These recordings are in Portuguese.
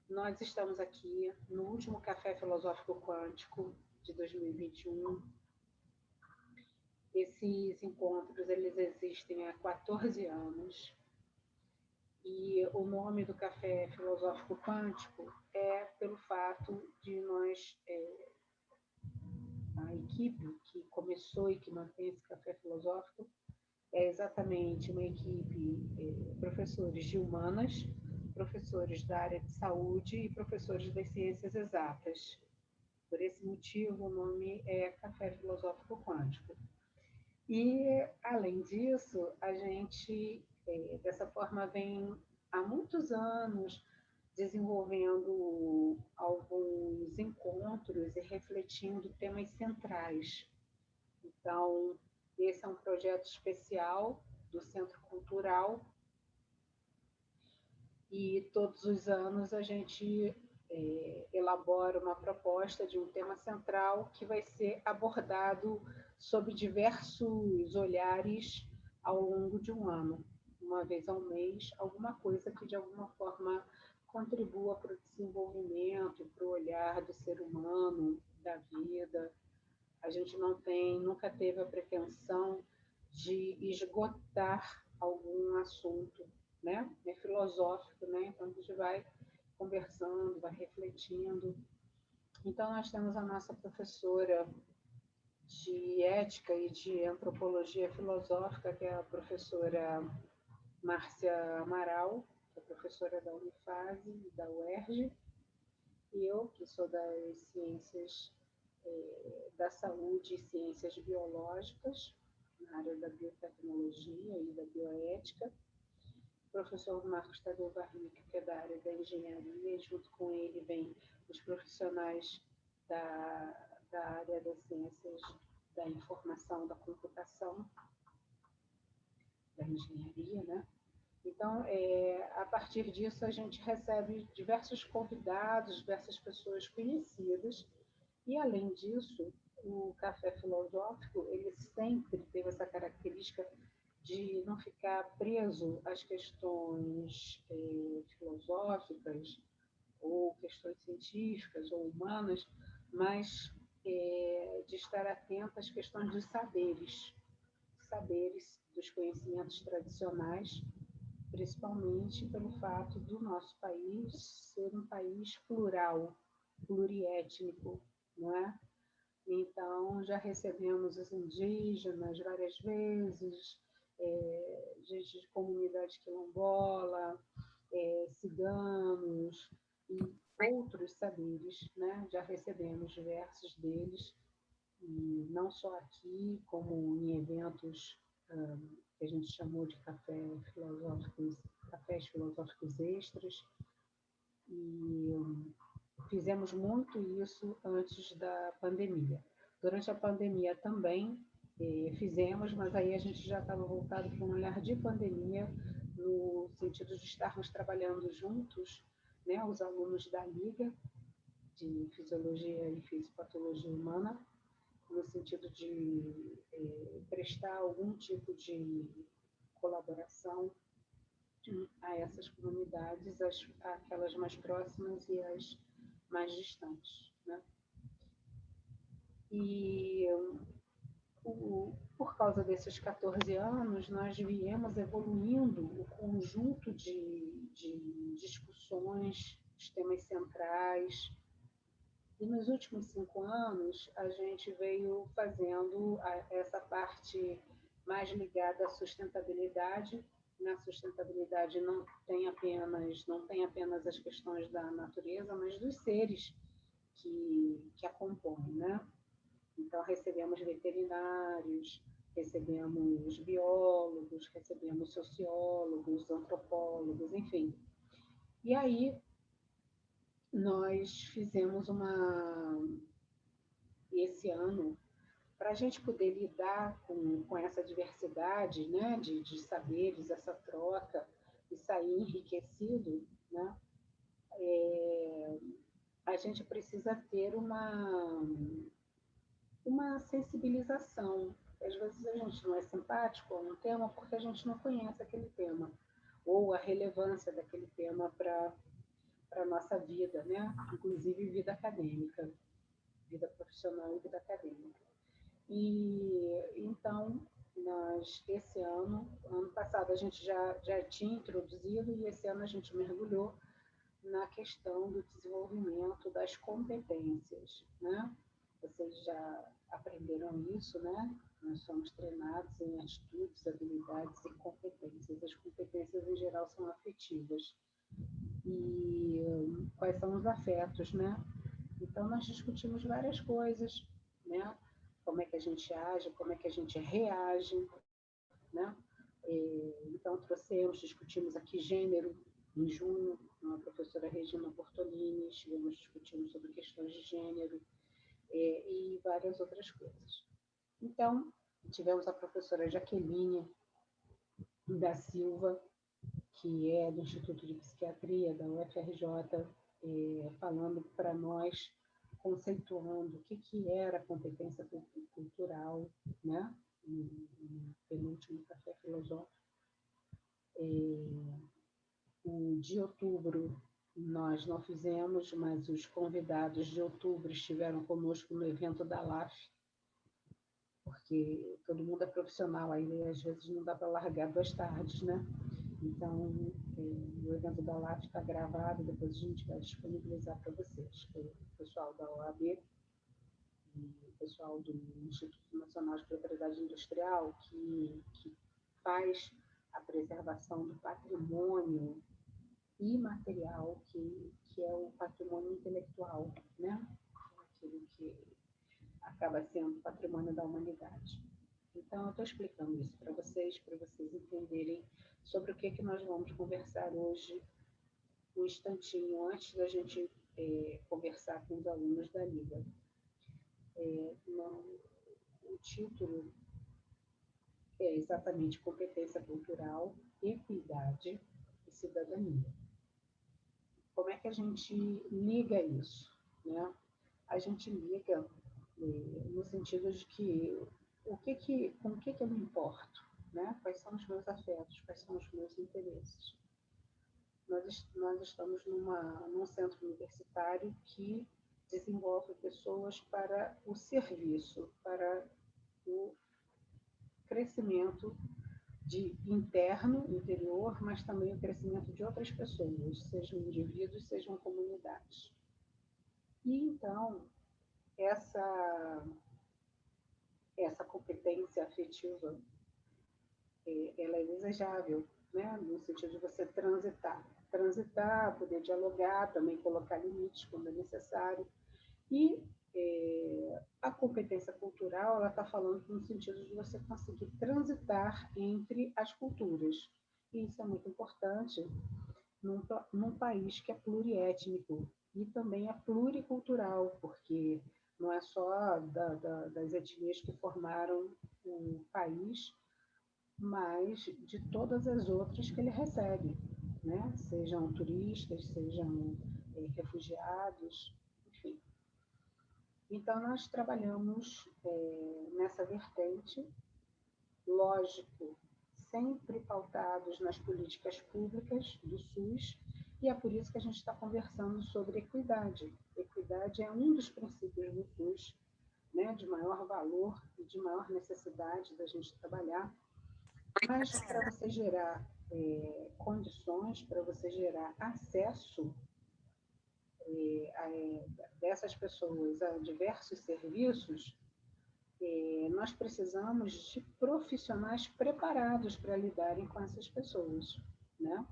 Nós estamos aqui no último Café Filosófico Quântico de 2021. Esses encontros eles existem há 14 anos e o nome do Café Filosófico Quântico é pelo fato de nós, a equipe que começou e que mantém esse Café Filosófico, é exatamente uma equipe, professores de humanas, professores da área de saúde e professores das ciências exatas. Por esse motivo, o nome é Café Filosófico Quântico. E, além disso, a gente, dessa forma, vem há muitos anos desenvolvendo alguns encontros e refletindo temas centrais. Então, esse é um projeto especial do Centro Cultural e todos os anos a gente elabora uma proposta de um tema central que vai ser abordado sob diversos olhares ao longo de um ano, uma vez ao mês, alguma coisa que de alguma forma contribua para o desenvolvimento, para o olhar do ser humano, da vida. A gente não tem, nunca teve a pretensão de esgotar algum assunto, né? É filosófico, né? Então a gente vai conversando, vai refletindo. Então nós temos a nossa professora de ética e de antropologia filosófica, que é a professora Márcia Amaral, que é professora da Unifase e da UERJ, e eu, que sou das ciências da saúde e ciências biológicas, na área da biotecnologia e da bioética. O professor Marcos Tadeu Barrica, que é da área da engenharia, e junto com ele vem os profissionais da área das ciências da informação, da computação, da engenharia, né? Então, a partir disso, a gente recebe diversos convidados, diversas pessoas conhecidas. E, além disso, o café filosófico, ele sempre teve essa característica de não ficar preso às questões filosóficas ou questões científicas ou humanas, mas de estar atento às questões dos saberes dos conhecimentos tradicionais, principalmente pelo fato do nosso país ser um país plural, pluriétnico, não é? Então, já recebemos os indígenas várias vezes, gente de comunidade quilombola, ciganos e outros saberes, né? Já recebemos diversos deles, e não só aqui, como em eventos que a gente chamou de cafés filosóficos extras, e fizemos muito isso antes da pandemia. Durante a pandemia também fizemos, mas aí a gente já estava voltado para um olhar de pandemia, no sentido de estarmos trabalhando juntos, né, os alunos da Liga de Fisiologia e Fisiopatologia Humana, no sentido de prestar algum tipo de colaboração a essas comunidades, aquelas mais próximas e as mais distantes, né? E por causa desses 14 anos, nós viemos evoluindo o conjunto de discussões, os temas centrais. E nos últimos 5 anos, a gente veio fazendo essa parte mais ligada à sustentabilidade. Na sustentabilidade não tem apenas as questões da natureza, mas dos seres que a compõem, né? Então, recebemos veterinários, recebemos biólogos, recebemos sociólogos, antropólogos, enfim. E aí, nós fizemos esse ano, para a gente poder lidar com essa diversidade, né, de saberes, essa troca, e sair enriquecido, né, a gente precisa ter uma sensibilização. Às vezes a gente não é simpático a um tema porque a gente não conhece aquele tema, ou a relevância daquele tema para para a nossa vida, né? Inclusive vida acadêmica, vida profissional e vida acadêmica. E então, esse ano passado a gente já tinha introduzido e esse ano a gente mergulhou na questão do desenvolvimento das competências, né? Vocês já aprenderam isso, né? Nós somos treinados em atitudes, habilidades e competências. As competências, em geral, são afetivas. E quais são os afetos, né? Então, nós discutimos várias coisas, né? Como é que a gente age, como é que a gente reage, né? Então, discutimos aqui gênero, em junho, com a professora Regina Bortolini, estivemos discutindo sobre questões de gênero e várias outras coisas. Então, tivemos a professora Jaqueline da Silva, que é do Instituto de Psiquiatria da UFRJ, falando para nós, conceituando o que era competência cultural, né? No penúltimo café filosófico. De outubro nós não fizemos, mas os convidados de outubro estiveram conosco no evento da LAF, porque todo mundo é profissional, aí às vezes não dá para largar 2 tardes, né? Então, o evento da LAF está gravado, depois a gente vai disponibilizar para vocês. O pessoal da OAB e o pessoal do Instituto Nacional de Propriedade Industrial, que faz a preservação do patrimônio imaterial, que é o patrimônio intelectual, né? Aquilo que acaba sendo patrimônio da humanidade. Então, eu estou explicando isso para vocês entenderem sobre o que nós vamos conversar hoje, um instantinho antes da gente conversar com os alunos da Liga. O título é exatamente Competência Cultural, Equidade e Cidadania. Como é que a gente liga isso, né? A gente liga no sentido de que com o que eu me importo, né? Quais são os meus afetos, quais são os meus interesses. Nós estamos num centro universitário que desenvolve pessoas para o serviço, para o crescimento interior, mas também o crescimento de outras pessoas, sejam indivíduos, sejam comunidades. E então, essa competência afetiva, ela é desejável, né? No sentido de você transitar, poder dialogar, também colocar limites quando é necessário. E a competência cultural, ela está falando no sentido de você conseguir transitar entre as culturas. E isso é muito importante num país que é pluriétnico e também é pluricultural, porque não é só das etnias que formaram o país, mas de todas as outras que ele recebe, né? Sejam turistas, sejam refugiados, enfim. Então, nós trabalhamos nessa vertente, lógico, sempre pautados nas políticas públicas do SUS, e é por isso que a gente está conversando sobre equidade. Equidade é um dos princípios do SUS, né, de maior valor e de maior necessidade da gente trabalhar, mas para você gerar condições, para você gerar acesso dessas pessoas a diversos serviços, nós precisamos de profissionais preparados para lidarem com essas pessoas, né?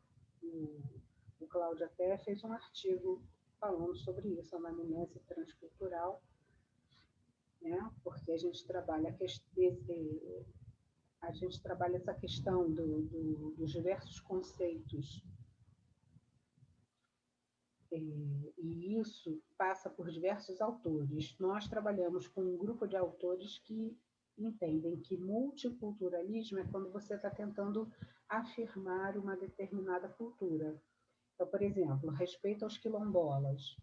O Cláudio até fez um artigo falando sobre isso, a anamnese transcultural, né? Porque a gente trabalha essa questão dos diversos conceitos, e isso passa por diversos autores. Nós trabalhamos com um grupo de autores que entendem que multiculturalismo é quando você está tentando afirmar uma determinada cultura. Então, por exemplo, respeito aos quilombolas,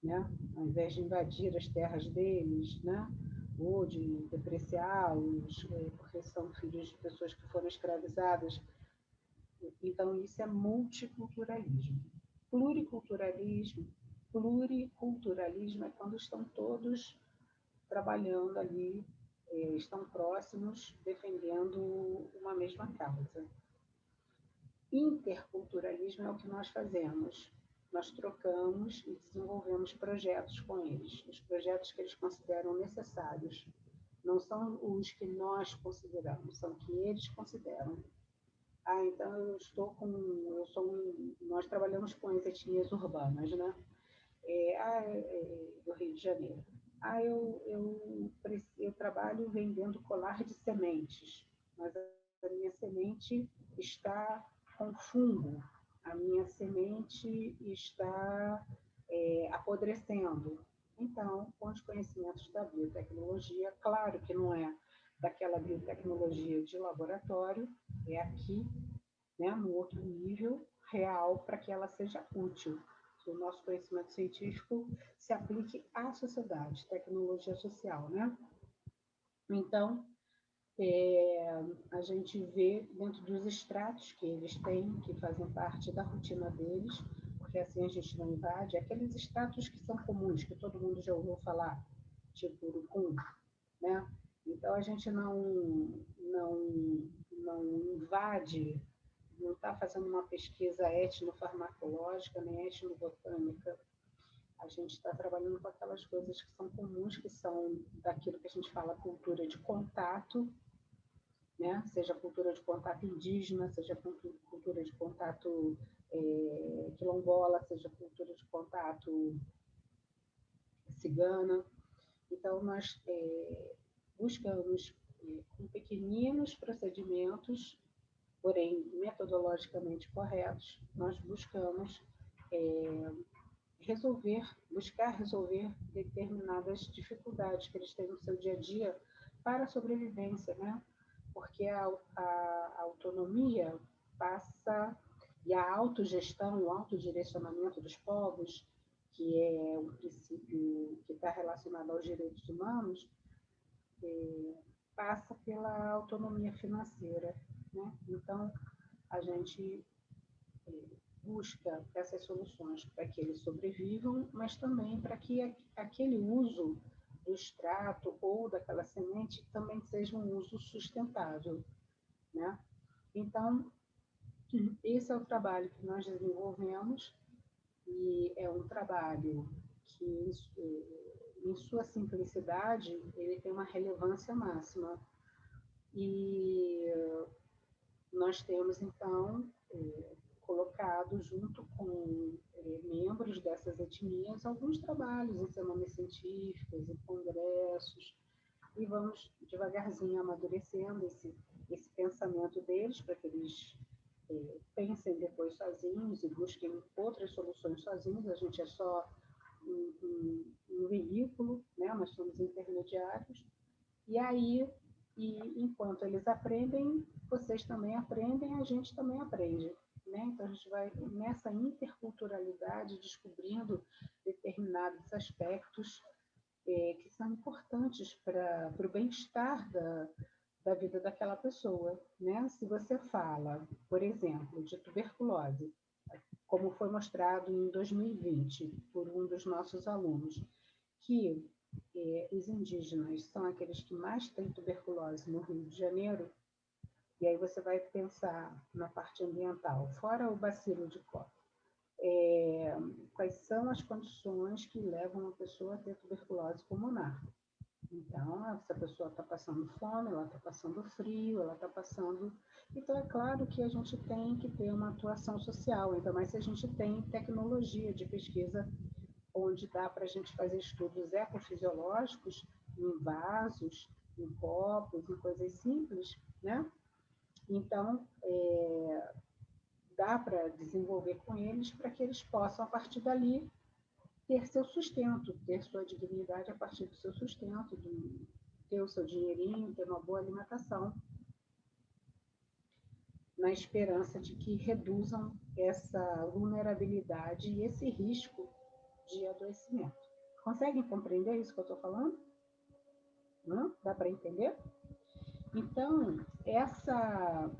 né? Ao invés de invadir as terras deles, né? Ou de depreciá-los, porque são filhos de pessoas que foram escravizadas. Então, isso é multiculturalismo. Pluriculturalismo. Pluriculturalismo é quando estão todos trabalhando ali, estão próximos, defendendo uma mesma causa. Interculturalismo é o que nós fazemos. Nós trocamos e desenvolvemos projetos com eles, os projetos que eles consideram necessários. Não são os que nós consideramos, são os que eles consideram. Então nós trabalhamos com as etnias urbanas, né? Do Rio de Janeiro. Eu trabalho vendendo colar de sementes, mas a minha semente está com fungo, a minha semente está apodrecendo. Então, com os conhecimentos da biotecnologia, claro que não é daquela biotecnologia de laboratório, é aqui, né, no outro nível real, para que ela seja útil, que o nosso conhecimento científico se aplique à sociedade, tecnologia social, né? Então, a gente vê dentro dos extratos que eles têm, que fazem parte da rotina deles, porque assim a gente não invade, aqueles extratos que são comuns, que todo mundo já ouviu falar, tipo urucum, né? Então a gente não invade, não está fazendo uma pesquisa etnofarmacológica nem etnobotânica. A gente está trabalhando com aquelas coisas que são comuns, que são daquilo que a gente fala cultura de contato, né? Seja cultura de contato indígena, seja cultura de contato quilombola, seja cultura de contato cigana. Então, nós buscamos, com pequeninos procedimentos, porém metodologicamente corretos, nós buscamos buscar resolver determinadas dificuldades que eles têm no seu dia a dia para a sobrevivência, né? Porque a autonomia passa, e a autogestão, o autodirecionamento dos povos, que é um princípio que está relacionado aos direitos humanos, passa pela autonomia financeira, né? Então, a gente busca essas soluções para que eles sobrevivam, mas também para que aquele uso do extrato ou daquela semente também seja um uso sustentável, né? Então, esse é o trabalho que nós desenvolvemos e é um trabalho que, em sua simplicidade, ele tem uma relevância máxima. E nós temos, então, colocado junto com membros dessas etnias alguns trabalhos em semanas científicas, em congressos, e vamos devagarzinho amadurecendo esse pensamento deles para que eles pensem depois sozinhos e busquem outras soluções sozinhos. A gente é só um veículo, né? Nós somos intermediários, e aí, enquanto eles aprendem, vocês também aprendem, a gente também aprende. Né? Então, a gente vai nessa interculturalidade descobrindo determinados aspectos que são importantes para o bem-estar da vida daquela pessoa. Né? Se você fala, por exemplo, de tuberculose, como foi mostrado em 2020 por um dos nossos alunos, que os indígenas são aqueles que mais têm tuberculose no Rio de Janeiro, e aí você vai pensar na parte ambiental, fora o bacilo de Koch, quais são as condições que levam uma pessoa a ter tuberculose pulmonar. Então, se a pessoa está passando fome, ela está passando frio, ela está passando... Então, é claro que a gente tem que ter uma atuação social, ainda mais se a gente tem tecnologia de pesquisa onde dá para a gente fazer estudos ecofisiológicos em vasos, em copos, em coisas simples, né? Então, dá para desenvolver com eles para que eles possam, a partir dali, ter seu sustento, ter sua dignidade a partir do seu sustento, ter o seu dinheirinho, ter uma boa alimentação, na esperança de que reduzam essa vulnerabilidade e esse risco de adoecimento. Conseguem compreender isso que eu estou falando? Não? Dá para entender? Então, essa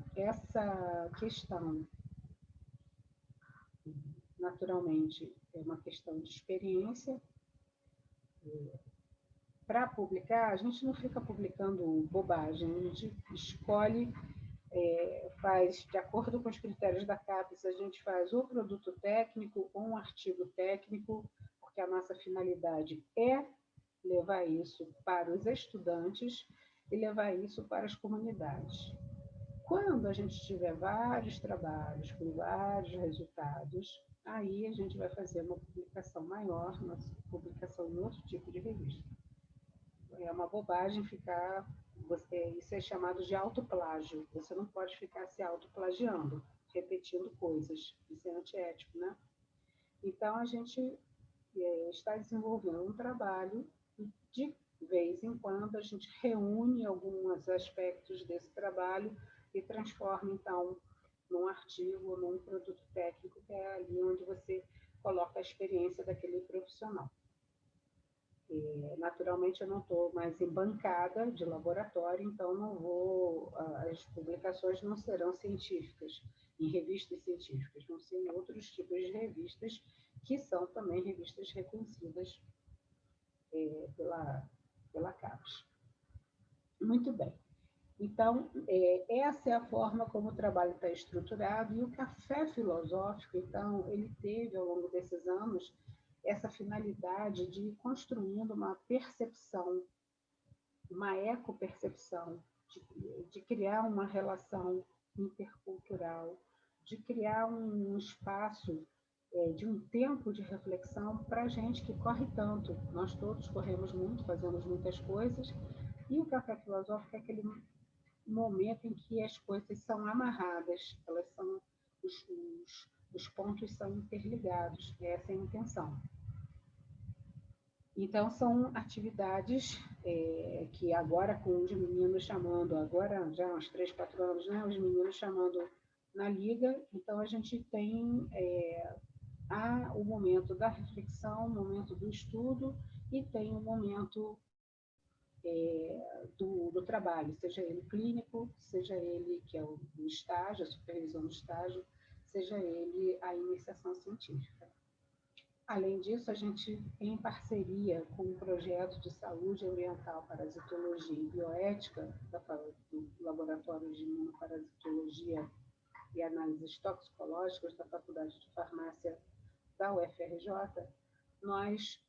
questão naturalmente, é uma questão de experiência. Para publicar, a gente não fica publicando bobagem, a gente escolhe, faz de acordo com os critérios da CAPES, a gente faz ou produto técnico ou um artigo técnico, porque a nossa finalidade é levar isso para os estudantes e levar isso para as comunidades. Quando a gente tiver vários trabalhos com vários resultados, aí a gente vai fazer uma publicação maior, uma publicação em outro tipo de revista. É uma bobagem ficar, isso é chamado de autoplágio. Você não pode ficar se autoplagiando, repetindo coisas. Isso é antiético, né? Então, a gente está desenvolvendo um trabalho e, de vez em quando, a gente reúne alguns aspectos desse trabalho e transforma, então, num artigo, num produto técnico, que é ali onde você coloca a experiência daquele profissional. Naturalmente, eu não estou mais em bancada de laboratório, então as publicações não serão científicas, em revistas científicas, vão ser em outros tipos de revistas, que são também revistas reconhecidas pela CAPES. Muito bem. Então, essa é a forma como o trabalho está estruturado, e o café filosófico, então, ele teve, ao longo desses anos, essa finalidade de ir construindo uma percepção, uma ecopercepção, de criar uma relação intercultural, de criar um espaço, de um tempo de reflexão para a gente que corre tanto. Nós todos corremos muito, fazemos muitas coisas, e o café filosófico é aquele momento em que as coisas são amarradas, elas são, os pontos são interligados, essa é a intenção. Então, são atividades que agora, com os meninos chamando, agora já há uns 3, 4 anos, né, os meninos chamando na liga, então a gente tem o momento da reflexão, o momento do estudo, e tem o momento do trabalho, seja ele clínico, seja ele que é o estágio, a supervisão do estágio, seja ele a iniciação científica. Além disso, a gente, em parceria com o projeto de saúde ambiental, parasitologia e bioética do Laboratório de Imunoparasitologia e Análises Toxicológicas da Faculdade de Farmácia da UFRJ, nós,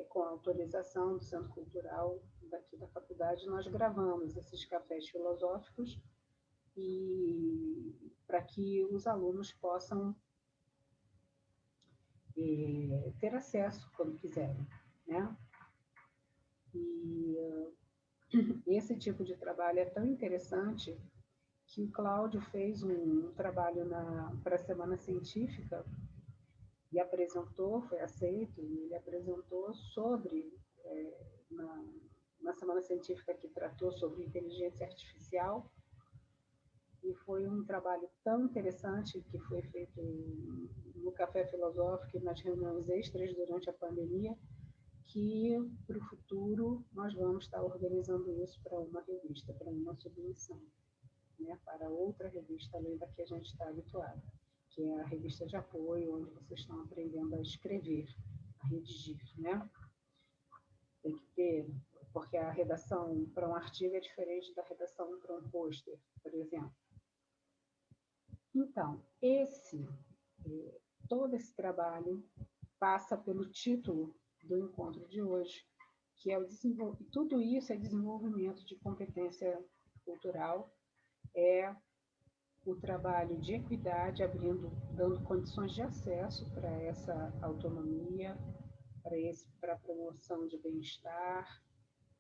com a autorização do Centro Cultural daqui da faculdade, nós gravamos esses cafés filosóficos e para que os alunos possam ter acesso quando quiserem, né? E esse tipo de trabalho é tão interessante que o Cláudio fez um trabalho para a Semana Científica e apresentou, foi aceito, e ele apresentou sobre, na Semana Científica que tratou sobre inteligência artificial, e foi um trabalho tão interessante que foi feito no Café Filosófico e nas reuniões extras durante a pandemia, que para o futuro nós vamos estar organizando isso para uma revista, para uma submissão, né, para outra revista além da que a gente está habituado, que é a revista de apoio, onde vocês estão aprendendo a escrever, a redigir, né? Tem que ter, porque a redação para um artigo é diferente da redação para um pôster, por exemplo. Então, todo esse trabalho passa pelo título do encontro de hoje, que é tudo isso é desenvolvimento de competência cultural, é o trabalho de equidade, dando condições de acesso para essa autonomia, para a promoção de bem-estar,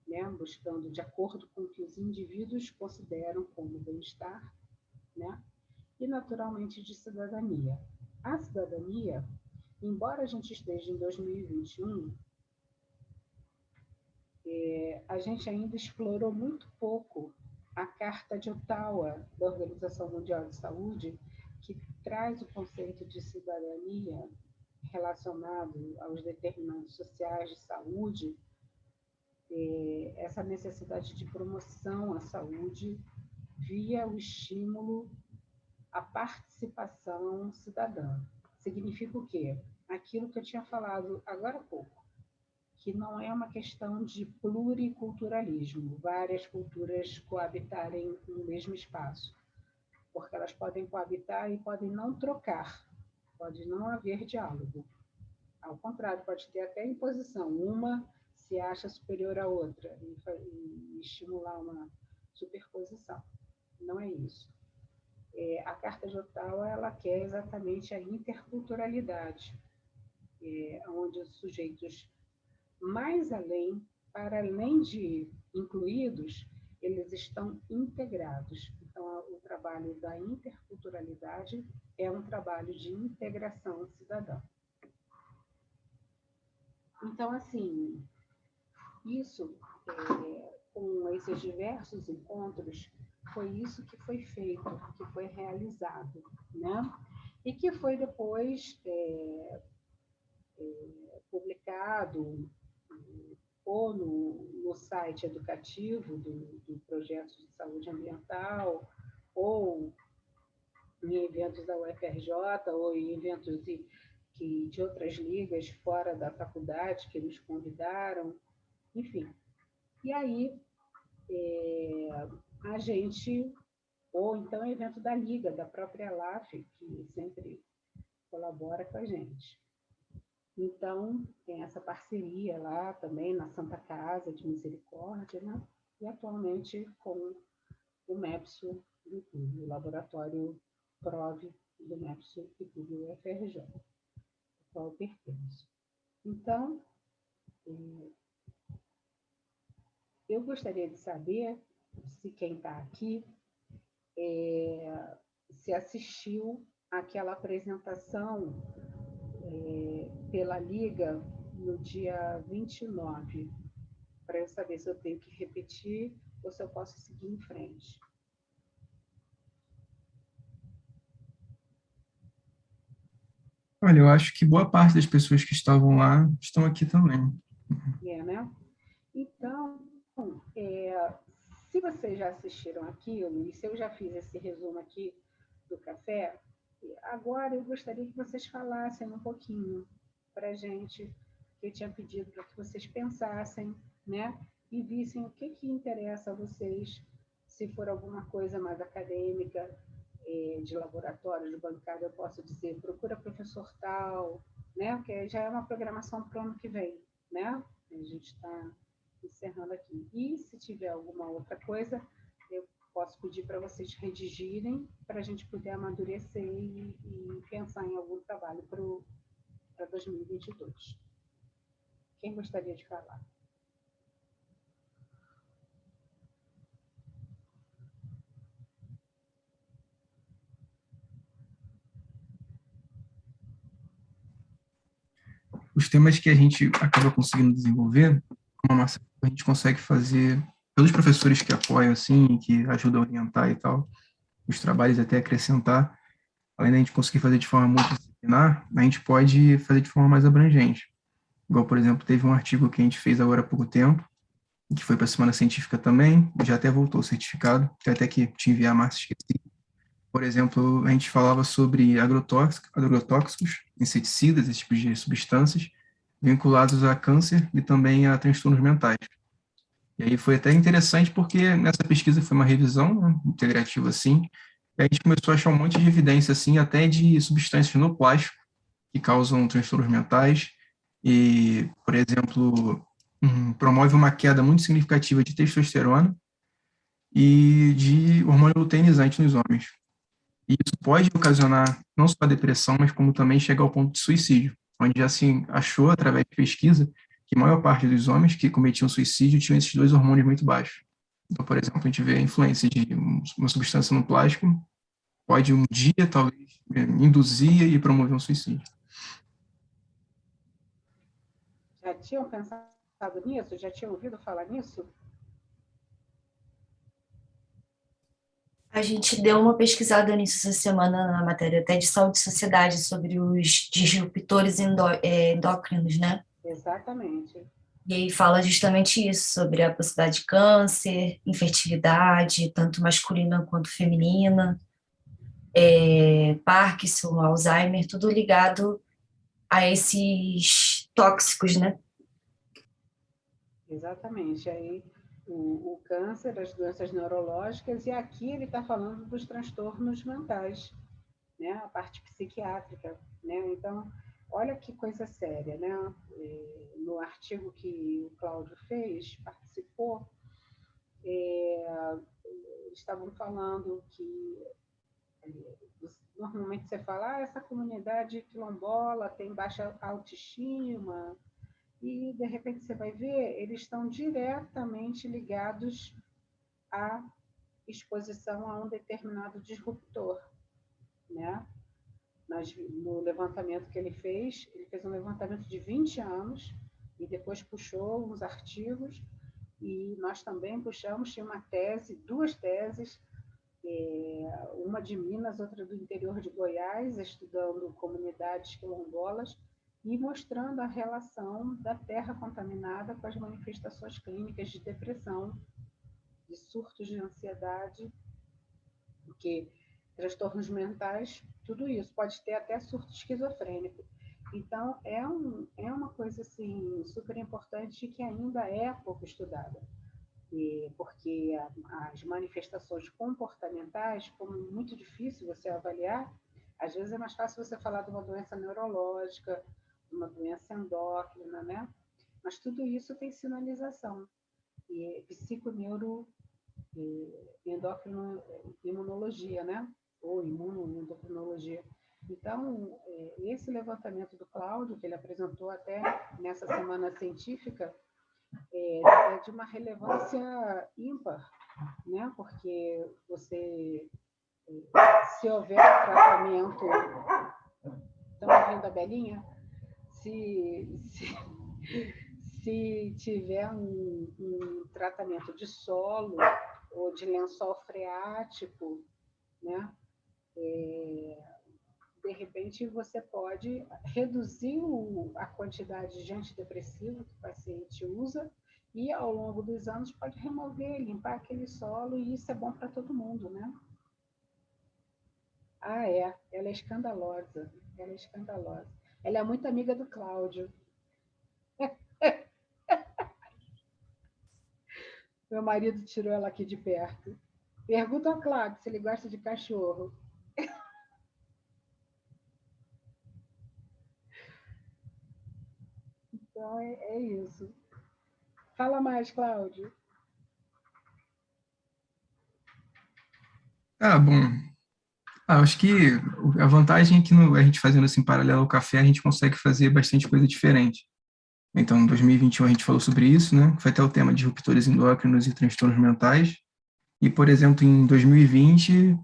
né, buscando de acordo com o que os indivíduos consideram como bem-estar, né, e naturalmente de cidadania. A cidadania, embora a gente esteja em 2021, a gente ainda explorou muito pouco a Carta de Ottawa da Organização Mundial de Saúde, que traz o conceito de cidadania relacionado aos determinantes sociais de saúde, essa necessidade de promoção à saúde via o estímulo à participação cidadã, significa o quê? Aquilo que eu tinha falado agora há pouco, que não é uma questão de pluriculturalismo, várias culturas coabitarem no mesmo espaço, porque elas podem coabitar e podem não trocar, pode não haver diálogo. Ao contrário, pode ter até imposição. Uma se acha superior à outra e estimular uma superposição. Não é isso. A Carta de Ottawa ela quer exatamente a interculturalidade, onde os sujeitos mais além, para além de incluídos, eles estão integrados. Então, o trabalho da interculturalidade é um trabalho de integração cidadã. Então, assim, isso, com esses diversos encontros, foi isso que foi feito, que foi realizado, né? E que foi depois publicado ou no site educativo do projeto de saúde ambiental, ou em eventos da UFRJ, ou em eventos de outras ligas fora da faculdade que nos convidaram, enfim. E aí, a gente, ou então evento da Liga, da própria LAF, que sempre colabora com a gente. Então, tem essa parceria lá também na Santa Casa de Misericórdia, né? E atualmente com o MEPSO do PUB, o Laboratório PROV do MEPSO e PUB UFRJ, ao qual eu pertenço. Então, eu gostaria de saber se quem está aqui se assistiu àquela apresentação pela Liga no dia 29, para eu saber se eu tenho que repetir ou se eu posso seguir em frente. Olha, eu acho que boa parte das pessoas que estavam lá estão aqui também. Né? Então, se vocês já assistiram aquilo, e se eu já fiz esse resumo aqui do café, agora eu gostaria que vocês falassem um pouquinho para a gente, que eu tinha pedido para que vocês pensassem, né? E vissem o que interessa a vocês, se for alguma coisa mais acadêmica, de laboratório, de bancada, eu posso dizer, procura professor tal, né? Porque já é uma programação para o ano que vem, né? A gente está encerrando aqui. E se tiver alguma outra coisa, eu posso pedir para vocês redigirem para a gente poder amadurecer e pensar em algum trabalho para 2022. Quem gostaria de falar? Os temas que a gente acaba conseguindo desenvolver, como a Marcela, a gente consegue fazer, pelos professores que apoiam, assim, que ajudam a orientar e tal, os trabalhos até acrescentar, além da gente conseguir fazer de forma multidisciplinar, a gente pode fazer de forma mais abrangente. Igual, por exemplo, teve um artigo que a gente fez agora há pouco tempo, que foi para a Semana Científica também, já até voltou o certificado, que até que te enviar, Márcia, esqueci. Por exemplo, a gente falava sobre agrotóxicos, inseticidas, esse tipo de substâncias, vinculados a câncer e também a transtornos mentais. E aí foi até interessante porque nessa pesquisa foi uma revisão, né, integrativa assim, e a gente começou a achar um monte de evidência assim, até de substâncias no plástico que causam transtornos mentais e, por exemplo, promove uma queda muito significativa de testosterona e de hormônio luteinizante nos homens. E isso pode ocasionar não só a depressão, mas como também chegar ao ponto de suicídio, onde já se achou, através de pesquisa, que a maior parte dos homens que cometiam suicídio tinham esses dois hormônios muito baixos. Então, por exemplo, a gente vê a influência de uma substância no plástico, pode um dia, talvez, induzir e promover um suicídio. Já tinham pensado nisso? Já tinham ouvido falar nisso? A gente deu uma pesquisada nisso essa semana na matéria até de saúde e sociedade sobre os disruptores endócrinos, né? Exatamente. E aí fala justamente isso, sobre a possibilidade de câncer, infertilidade, tanto masculina quanto feminina. Parkinson, Alzheimer, tudo ligado a esses tóxicos, né? Exatamente. Aí o câncer, as doenças neurológicas, e aqui ele está falando dos transtornos mentais, né? A parte psiquiátrica, né? Então, olha que coisa séria, né? No artigo que o Cláudio fez, participou, estavam falando que normalmente você fala, essa comunidade quilombola tem baixa autoestima, e de repente você vai ver, eles estão diretamente ligados à exposição a um determinado disruptor, né? No levantamento que ele fez um levantamento de 20 anos e depois puxou uns artigos e nós também puxamos, tinha uma tese, duas teses, uma de Minas, outra do interior de Goiás, estudando comunidades quilombolas e mostrando a relação da terra contaminada com as manifestações clínicas de depressão, de surtos de ansiedade, porque transtornos mentais, tudo isso, pode ter até surto esquizofrênico. Então, é uma coisa assim, super importante que ainda é pouco estudada. Porque as manifestações comportamentais, como é muito difícil você avaliar, às vezes é mais fácil você falar de uma doença neurológica, de uma doença endócrina, né? Mas tudo isso tem sinalização. E psiconeuro endócrino imunologia, né? Ou imunoendocrinologia. Então, esse levantamento do Cláudio, que ele apresentou até nessa semana científica, é de uma relevância ímpar, né? Porque você, se houver tratamento, estão ouvindo a Belinha? Se tiver um tratamento de solo ou de lençol freático, né? De repente você pode reduzir a quantidade de antidepressivo que o paciente usa e ao longo dos anos pode remover, limpar aquele solo e isso é bom para todo mundo, né? Ela é escandalosa, ela é escandalosa. Ela é muito amiga do Cláudio. Meu marido tirou ela aqui de perto. Pergunta ao Cláudio se ele gosta de cachorro. Então é isso. Fala mais, Cláudio. Bom. Acho que a vantagem é que a gente fazendo assim paralelo ao café, a gente consegue fazer bastante coisa diferente. Então, em 2021 a gente falou sobre isso, né? Foi até o tema de ruptores endócrinos e transtornos mentais. E, por exemplo, em 2020,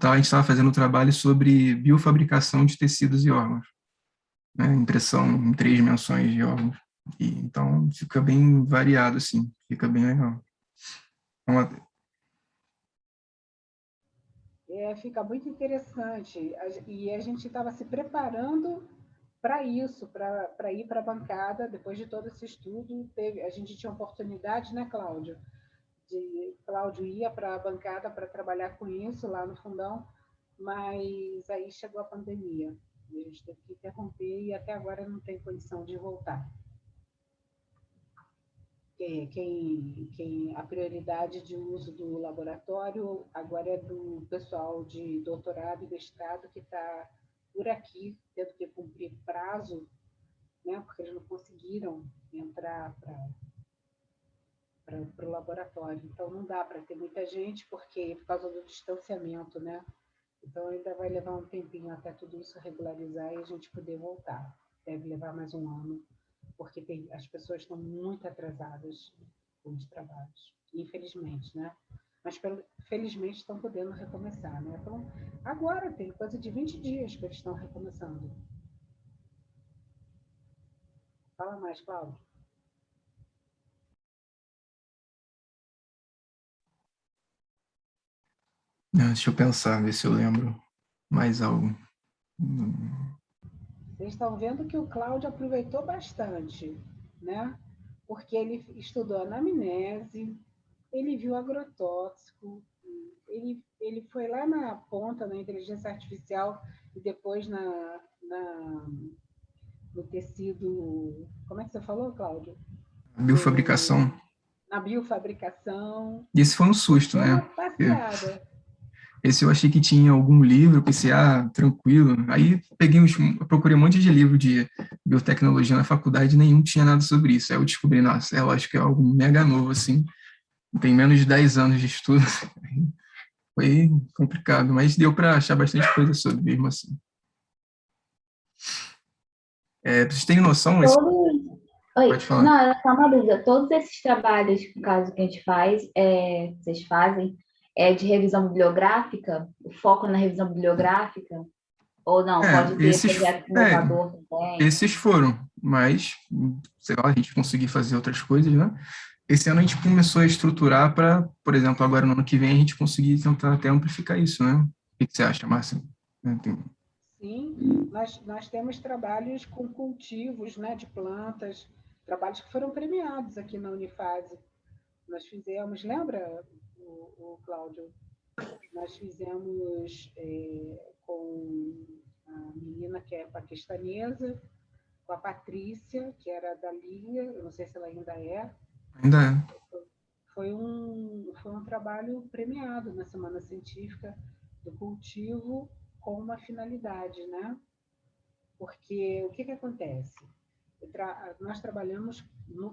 a gente estava fazendo um trabalho sobre biofabricação de tecidos e órgãos, né? Impressão em 3 dimensões de órgãos. Então, fica bem variado, assim, fica bem legal. Então, Fica muito interessante. E a gente estava se preparando para isso, para ir para a bancada, depois de todo esse estudo, a gente tinha oportunidade, né, Cláudio? Cláudio ia para a bancada para trabalhar com isso lá no fundão, mas aí chegou a pandemia. E a gente teve que interromper e até agora não tem condição de voltar. A prioridade de uso do laboratório agora é do pessoal de doutorado e mestrado que está por aqui, tendo que cumprir prazo, né, porque eles não conseguiram entrar para o laboratório. Então, não dá para ter muita gente, porque por causa do distanciamento, né? Então, ainda vai levar um tempinho até tudo isso regularizar e a gente poder voltar. Deve levar mais um ano, porque as pessoas estão muito atrasadas com os trabalhos, infelizmente, né? Mas, felizmente, estão podendo recomeçar, né? Então, agora tem coisa de 20 dias que eles estão recomeçando. Fala mais, Cláudio. deixa eu pensar, ver se eu lembro mais algo. Vocês estão vendo que o Cláudio aproveitou bastante, né? Porque ele estudou anamnese, ele viu agrotóxico, ele foi lá na ponta, na inteligência artificial, e depois no tecido... Como é que você falou, Cláudio? Biofabricação. Na biofabricação. E esse foi um susto, Foi né? uma passeada. Esse eu achei que tinha algum livro, eu pensei, tranquilo. Aí procurei um monte de livro de biotecnologia na faculdade, nenhum tinha nada sobre isso. Aí eu descobri, nossa, eu acho que é algo mega novo, assim. Tem menos de 10 anos de estudo. Foi complicado, mas deu para achar bastante coisa sobre mesmo assim. Vocês têm noção? Pode Oi, falar. não, era só uma dúvida. Todos esses trabalhos, no caso, que a gente faz, vocês fazem, é de revisão bibliográfica? O foco na revisão bibliográfica? Ou não, pode ter Esses, projeto inovador também? esses foram, mas, sei lá, a gente conseguir fazer outras coisas, né? Esse ano a gente começou a estruturar para, por exemplo, agora no ano que vem a gente conseguir tentar até amplificar isso, né? O que você acha, Márcia? Sim, nós temos trabalhos com cultivos, né, de plantas, trabalhos que foram premiados aqui na Unifase. Nós fizemos, lembra, o Cláudio? Nós fizemos com a menina que é paquistanesa, com a Patrícia, que era da Lia, eu não sei se ela ainda é. Ainda é. Foi um trabalho premiado na Semana Científica do Cultivo com uma finalidade, né? Porque o que acontece? Nós trabalhamos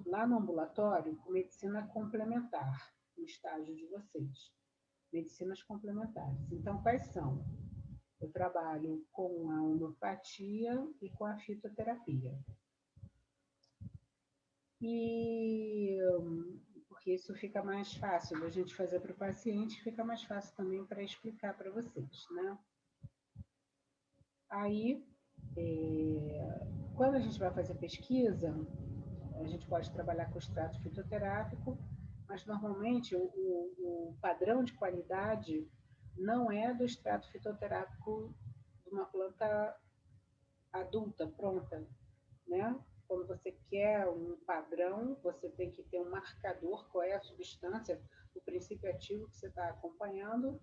lá no ambulatório com medicina complementar, no estágio de vocês. Medicinas complementares. Então, quais são? Eu trabalho com a homeopatia e com a fitoterapia. E porque isso fica mais fácil da gente fazer para o paciente, fica mais fácil também para explicar para vocês, né? Aí, quando a gente vai fazer pesquisa, a gente pode trabalhar com extrato fitoterápico, mas normalmente o padrão de qualidade não é do extrato fitoterápico de uma planta adulta, pronta, né? Quando você quer um padrão, você tem que ter um marcador, qual é a substância, o princípio ativo que você está acompanhando,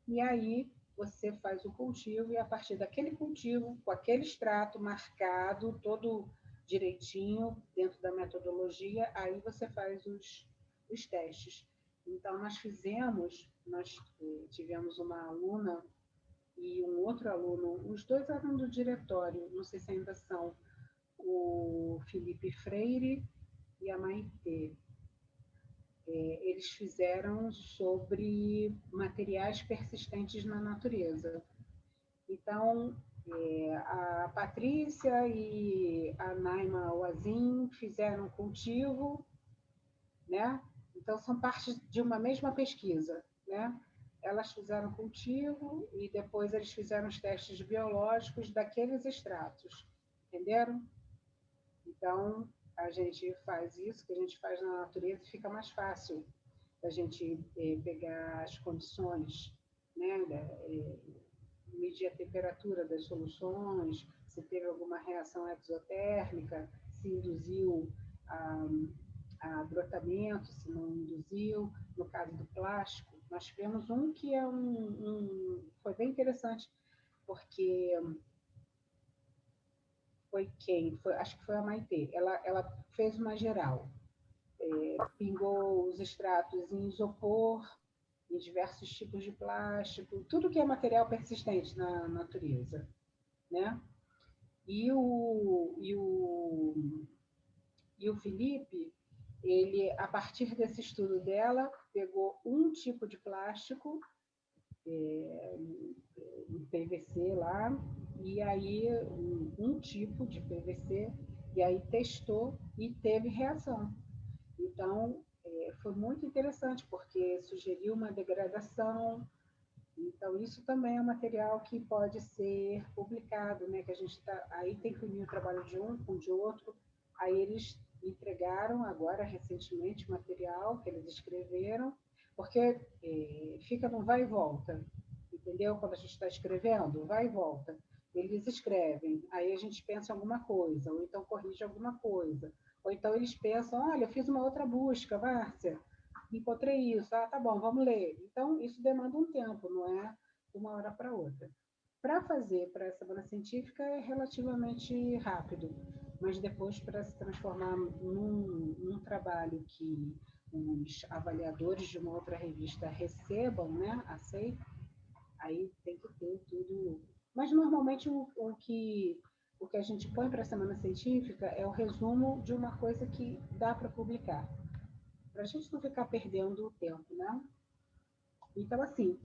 e aí você faz o cultivo, e a partir daquele cultivo, com aquele extrato marcado, todo direitinho, dentro da metodologia, aí você faz os testes. Então, nós tivemos uma aluna e um outro aluno, os dois eram do diretório, não sei se ainda são, o Felipe Freire e a Maitê. Eles fizeram sobre materiais persistentes na natureza. Então, a Patrícia e a Naima Wazin fizeram cultivo, né? Então, são partes de uma mesma pesquisa, né? Elas fizeram cultivo e depois eles fizeram os testes biológicos daqueles extratos, entenderam? Então, a gente faz isso, que a gente faz na natureza, e fica mais fácil a gente pegar as condições, né? Medir a temperatura das soluções, se teve alguma reação exotérmica, se induziu a brotamento, se não induziu. No caso do plástico, nós tivemos um que foi bem interessante, porque acho que foi a Maitê, ela fez uma geral, pingou os extratos em isopor, em diversos tipos de plástico, tudo que é material persistente na natureza, né? E o Felipe, ele, a partir desse estudo dela, pegou um tipo de plástico, um PVC lá, e aí um tipo de PVC, e aí testou e teve reação. Então, foi muito interessante, porque sugeriu uma degradação. Então, isso também é um material que pode ser publicado, né? Que a gente aí tem que unir o trabalho de um com o de outro. Aí eles entregaram agora, recentemente, o material que eles escreveram, porque fica no vai e volta, entendeu? Quando a gente está escrevendo, vai e volta. Eles escrevem, aí a gente pensa em alguma coisa, ou então corrige alguma coisa. Ou então eles pensam, olha, eu fiz uma outra busca, Márcia, encontrei isso, tá bom, vamos ler. Então, isso demanda um tempo, não é de uma hora para outra. Para fazer para a semana científica é relativamente rápido, mas depois para se transformar num trabalho que os avaliadores de uma outra revista recebam, né, aceitem, aí tem que ter tudo. Mas normalmente o que a gente põe para a semana científica é o resumo de uma coisa que dá para publicar, para a gente não ficar perdendo tempo, né? Então, assim,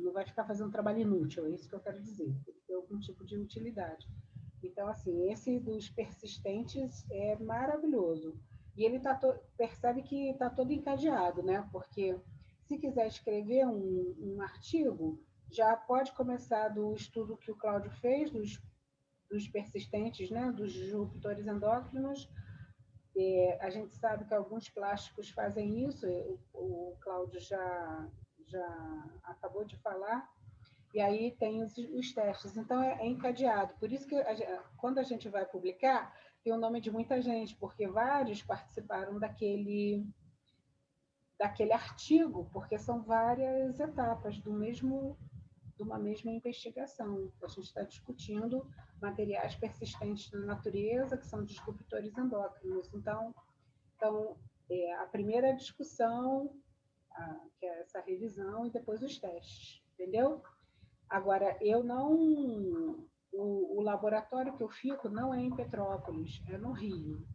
não vai ficar fazendo trabalho inútil, é isso que eu quero dizer, tem que ter algum tipo de utilidade. Então, assim, esse dos persistentes é maravilhoso. E ele percebe que está todo encadeado, né? Porque se quiser escrever um artigo, já pode começar do estudo que o Cláudio fez, dos persistentes, né? Dos disruptores endócrinos. A gente sabe que alguns plásticos fazem isso, o Cláudio já acabou de falar, e aí tem os testes. Então, é encadeado. Por isso que quando a gente vai publicar, tem o nome de muita gente, porque vários participaram daquele artigo, porque são várias etapas de uma mesma investigação. A gente está discutindo materiais persistentes na natureza, que são disruptores endócrinos. Então a primeira discussão, que é essa revisão, e depois os testes, entendeu? Agora, eu não... O laboratório que eu fico não é em Petrópolis, é no Rio.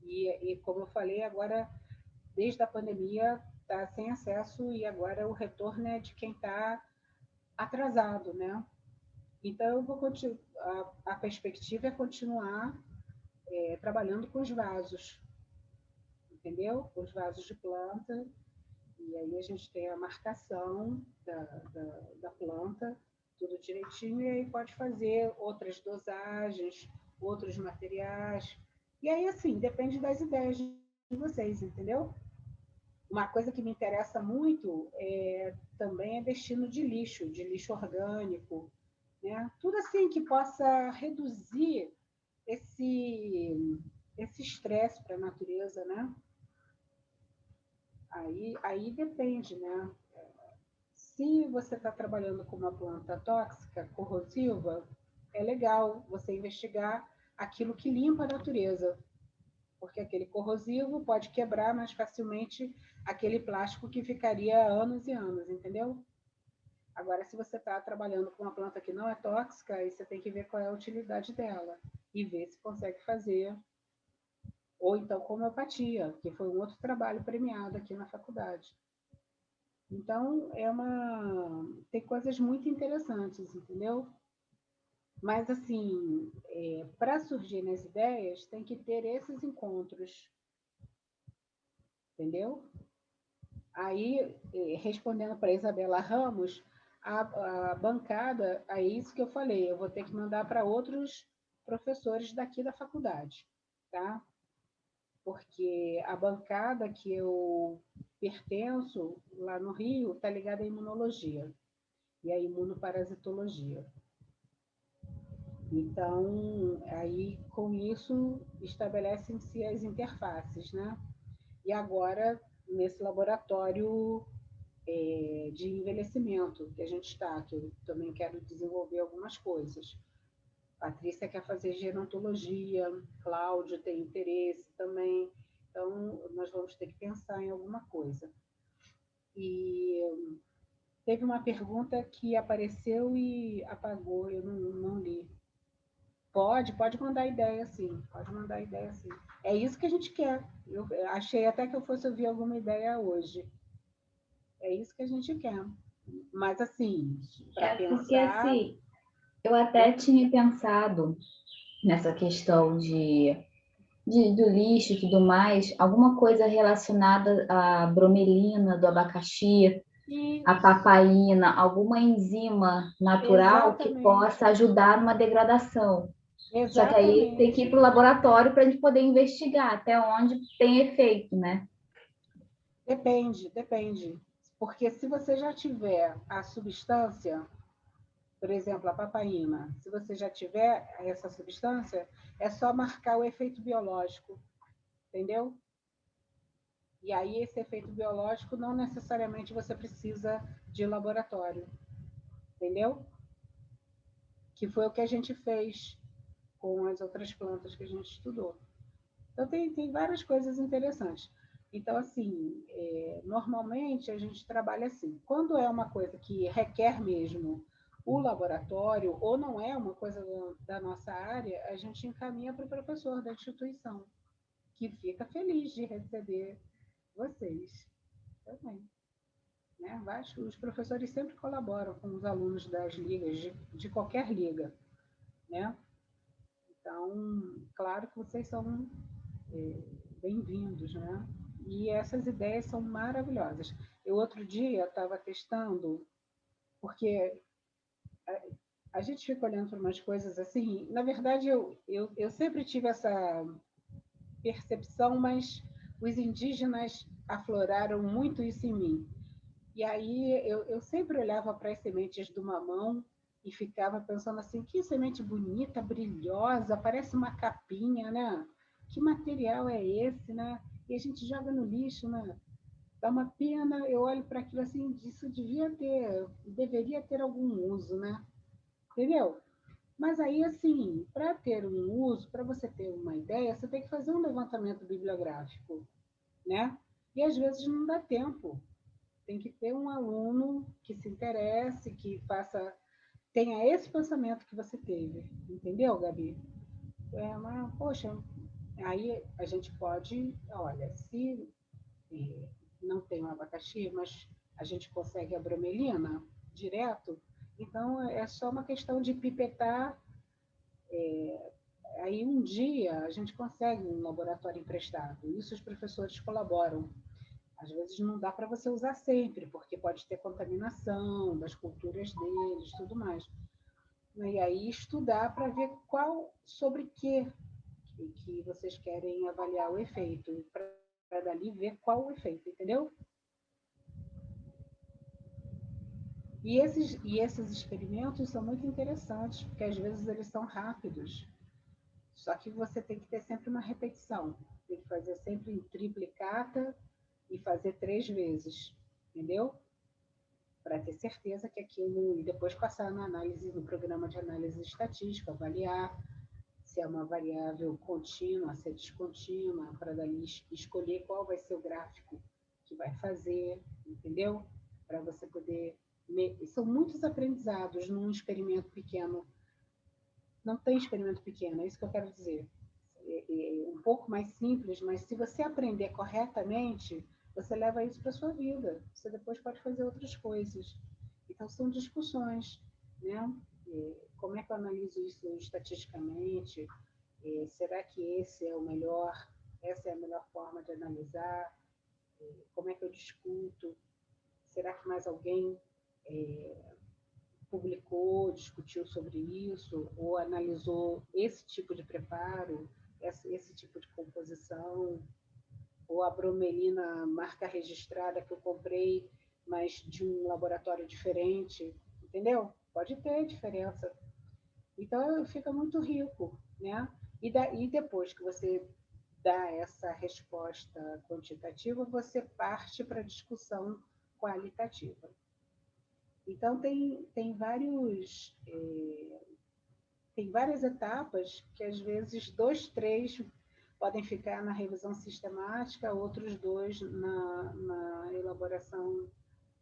E como eu falei, agora, desde a pandemia, está sem acesso, e agora o retorno é de quem está atrasado, né? Então, eu vou a perspectiva é continuar trabalhando com os vasos, entendeu? Os vasos de planta, e aí a gente tem a marcação da planta, tudo direitinho, e aí pode fazer outras dosagens, outros materiais. E aí, assim, depende das ideias de vocês, entendeu? Uma coisa que me interessa muito também é destino de lixo orgânico, né? Tudo assim que possa reduzir esse estresse para a natureza, né? Aí depende, né? Se você está trabalhando com uma planta tóxica, corrosiva, é legal você investigar aquilo que limpa a natureza, porque aquele corrosivo pode quebrar mais facilmente aquele plástico que ficaria anos e anos, entendeu? Agora, se você está trabalhando com uma planta que não é tóxica, aí você tem que ver qual é a utilidade dela e ver se consegue fazer. Ou então com homeopatia, que foi um outro trabalho premiado aqui na faculdade. Então, tem coisas muito interessantes, entendeu? Mas, assim, para surgir nas ideias, tem que ter esses encontros, entendeu? Aí, respondendo para a Isabela Ramos, a bancada, é isso que eu falei, eu vou ter que mandar para outros professores daqui da faculdade, tá? Porque a bancada que eu pertenço, lá no Rio, está ligada à imunologia e à imunoparasitologia. Então, aí, com isso, estabelecem-se as interfaces, né? E agora, nesse laboratório de envelhecimento que a gente está, que eu também quero desenvolver algumas coisas. Patrícia quer fazer gerontologia, Cláudio tem interesse também, então nós vamos ter que pensar em alguma coisa. E teve uma pergunta que apareceu e apagou, eu não li. Pode mandar ideia, sim. Pode mandar ideia, sim. É isso que a gente quer. Eu achei até que eu fosse ouvir alguma ideia hoje. É isso que a gente quer. Mas, assim, para pensar... Porque, assim, eu até tinha pensado nessa questão do lixo e tudo mais, alguma coisa relacionada à bromelina do abacaxi, a papaina, alguma enzima natural que possa ajudar numa degradação. Exatamente. Só que aí tem que ir para o laboratório para a gente poder investigar até onde tem efeito, né? Depende. Porque se você já tiver a substância, por exemplo, a papaina, se você já tiver essa substância, é só marcar o efeito biológico, entendeu? E aí esse efeito biológico não necessariamente você precisa de laboratório, entendeu? Que foi o que a gente fez com as outras plantas que a gente estudou. Então, tem várias coisas interessantes. Então, assim, normalmente a gente trabalha assim. Quando é uma coisa que requer mesmo o laboratório, ou não é uma coisa da nossa área, a gente encaminha para o professor da instituição, que fica feliz de receber vocês também. Né? Os professores sempre colaboram com os alunos das ligas, de qualquer liga. Né? Então, claro que vocês são bem-vindos, né? E essas ideias são maravilhosas. Eu, outro dia, estava testando, porque a gente fica olhando para umas coisas assim. Na verdade, eu sempre tive essa percepção, mas os indígenas afloraram muito isso em mim. E aí eu sempre olhava para as sementes do mamão e ficava pensando assim, que semente bonita, brilhosa, parece uma capinha, né? Que material é esse, né? E a gente joga no lixo, né? Dá uma pena, eu olho para aquilo assim, isso deveria ter algum uso, né? Entendeu? Mas aí, assim, para ter um uso, para você ter uma ideia, você tem que fazer um levantamento bibliográfico, né? E às vezes não dá tempo. Tem que ter um aluno que se interesse, tenha esse pensamento que você teve, entendeu, Gabi? Mas, poxa, aí a gente pode, olha, se não tem o abacaxi, mas a gente consegue a bromelina direto, então é só uma questão de pipetar. Aí um dia a gente consegue um laboratório emprestado, isso os professores colaboram. Às vezes não dá para você usar sempre, porque pode ter contaminação das culturas deles, tudo mais. E aí estudar para ver sobre que vocês querem avaliar o efeito, para dali ver qual o efeito, entendeu? E esses experimentos são muito interessantes, porque às vezes eles são rápidos. Só que você tem que ter sempre uma repetição. Tem que fazer sempre em triplicata e fazer 3 vezes, entendeu? Para ter certeza que aquilo, e depois passar na análise, no programa de análise estatística, avaliar se é uma variável contínua, se é descontínua, para dali escolher qual vai ser o gráfico que vai fazer, entendeu? Para você poder. São muitos aprendizados num experimento pequeno. Não tem experimento pequeno, é isso que eu quero dizer. É um pouco mais simples, mas se você aprender corretamente, você leva isso para a sua vida. Você depois pode fazer outras coisas. Então, são discussões, né? Como é que eu analiso isso estatisticamente? Será que essa é a melhor forma de analisar? Como é que eu discuto? Será que mais alguém publicou, discutiu sobre isso, ou analisou esse tipo de preparo, esse tipo de composição, ou a bromelina marca registrada que eu comprei, mas de um laboratório diferente, entendeu? Pode ter diferença. Então, fica muito rico, né? E depois que você dá essa resposta quantitativa, você parte para a discussão qualitativa. Então, tem várias etapas que, às vezes, 2, 3 podem ficar na revisão sistemática, outros 2 na elaboração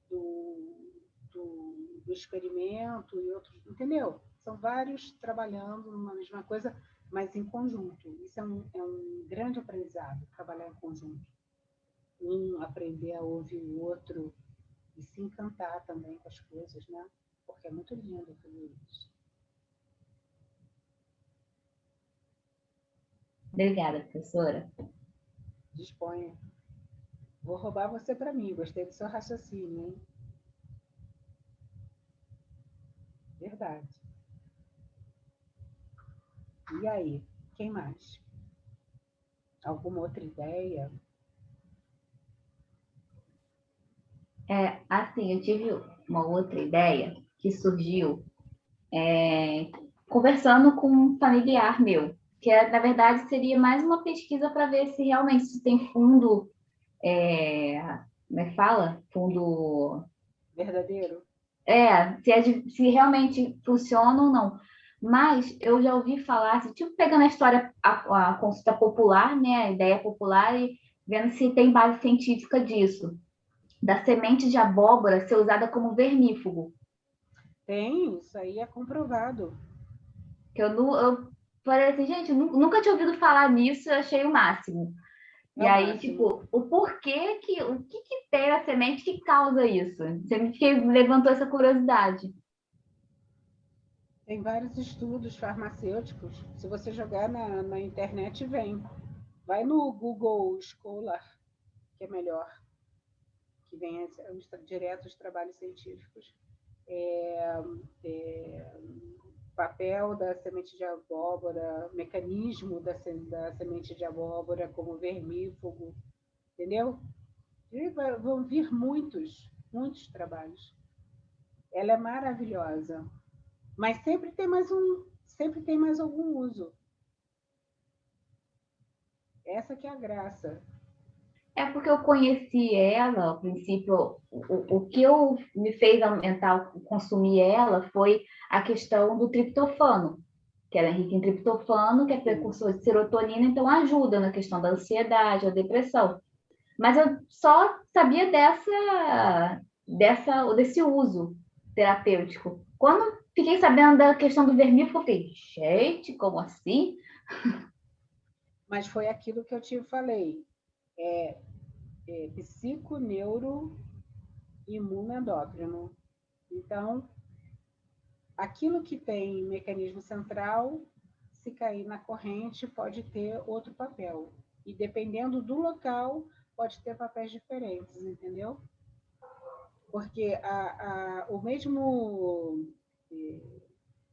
do experimento e outros, entendeu? São vários trabalhando numa mesma coisa, mas em conjunto. Isso é um grande aprendizado, trabalhar em conjunto. Um aprender a ouvir o outro e se encantar também com as coisas, né? Porque é muito lindo tudo isso. Obrigada, professora. Disponha. Vou roubar você para mim, gostei do seu raciocínio, hein? Verdade. E aí, quem mais? Alguma outra ideia? Assim, eu tive uma outra ideia que surgiu conversando com um familiar meu, que na verdade seria mais uma pesquisa para ver se realmente isso tem fundo como é que fala? Fundo Verdadeiro? se realmente funciona ou não. Mas eu já ouvi falar, assim, tipo, pegando a história, a consulta popular, né, a ideia popular, e vendo se tem base científica disso, da semente de abóbora ser usada como vermífugo. Tem, isso aí é comprovado. Que eu falei assim, gente, nunca tinha ouvido falar nisso, eu achei o máximo. É E o aí, máximo. tipo, o que tem na semente que causa isso? Você que levantou essa curiosidade. Tem vários estudos farmacêuticos. Se você jogar na internet, vem. Vai no Google Scholar, que é melhor, que vem direto os trabalhos científicos. Papel da semente de abóbora, mecanismo da semente de abóbora como vermífugo, entendeu? E vão vir muitos trabalhos. Ela é maravilhosa, mas sempre tem mais algum uso. Essa que é a graça. É porque eu conheci ela, a princípio, o que me fez aumentar, consumir ela foi a questão do triptofano, que ela é rica em triptofano, que é Sim. precursor de serotonina, então ajuda na questão da ansiedade, da depressão. Mas eu só sabia desse uso terapêutico. Quando fiquei sabendo da questão do vermífugo, eu falei, gente, como assim? Mas foi aquilo que eu te falei. Psiconeuroimunoendócrino. Então, aquilo que tem mecanismo central, se cair na corrente, pode ter outro papel. E dependendo do local, pode ter papéis diferentes, entendeu? Porque o mesmo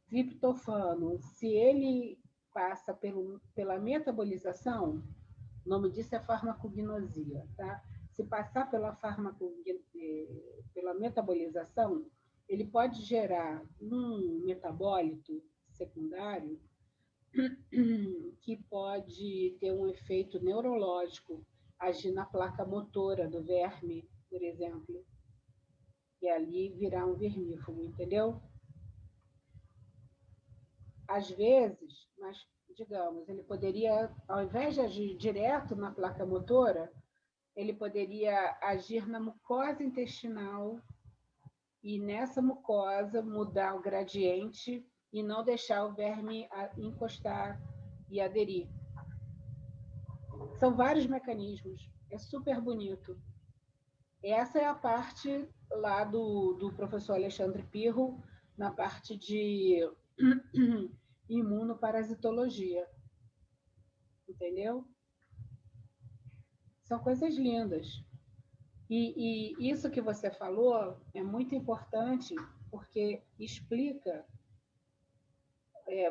triptofano, se ele passa pela metabolização, o nome disso é farmacognosia, tá? Se passar pela metabolização, ele pode gerar um metabólito secundário que pode ter um efeito neurológico, agir na placa motora do verme, por exemplo, e ali virar um vermífugo, entendeu? Às vezes, mas digamos, ele poderia, ao invés de agir direto na placa motora, ele poderia agir na mucosa intestinal e nessa mucosa mudar o gradiente e não deixar o verme encostar e aderir. São vários mecanismos, é super bonito. Essa é a parte lá do professor Alexandre Pirro, na parte de imunoparasitologia, entendeu? São coisas lindas. E isso que você falou é muito importante porque explica,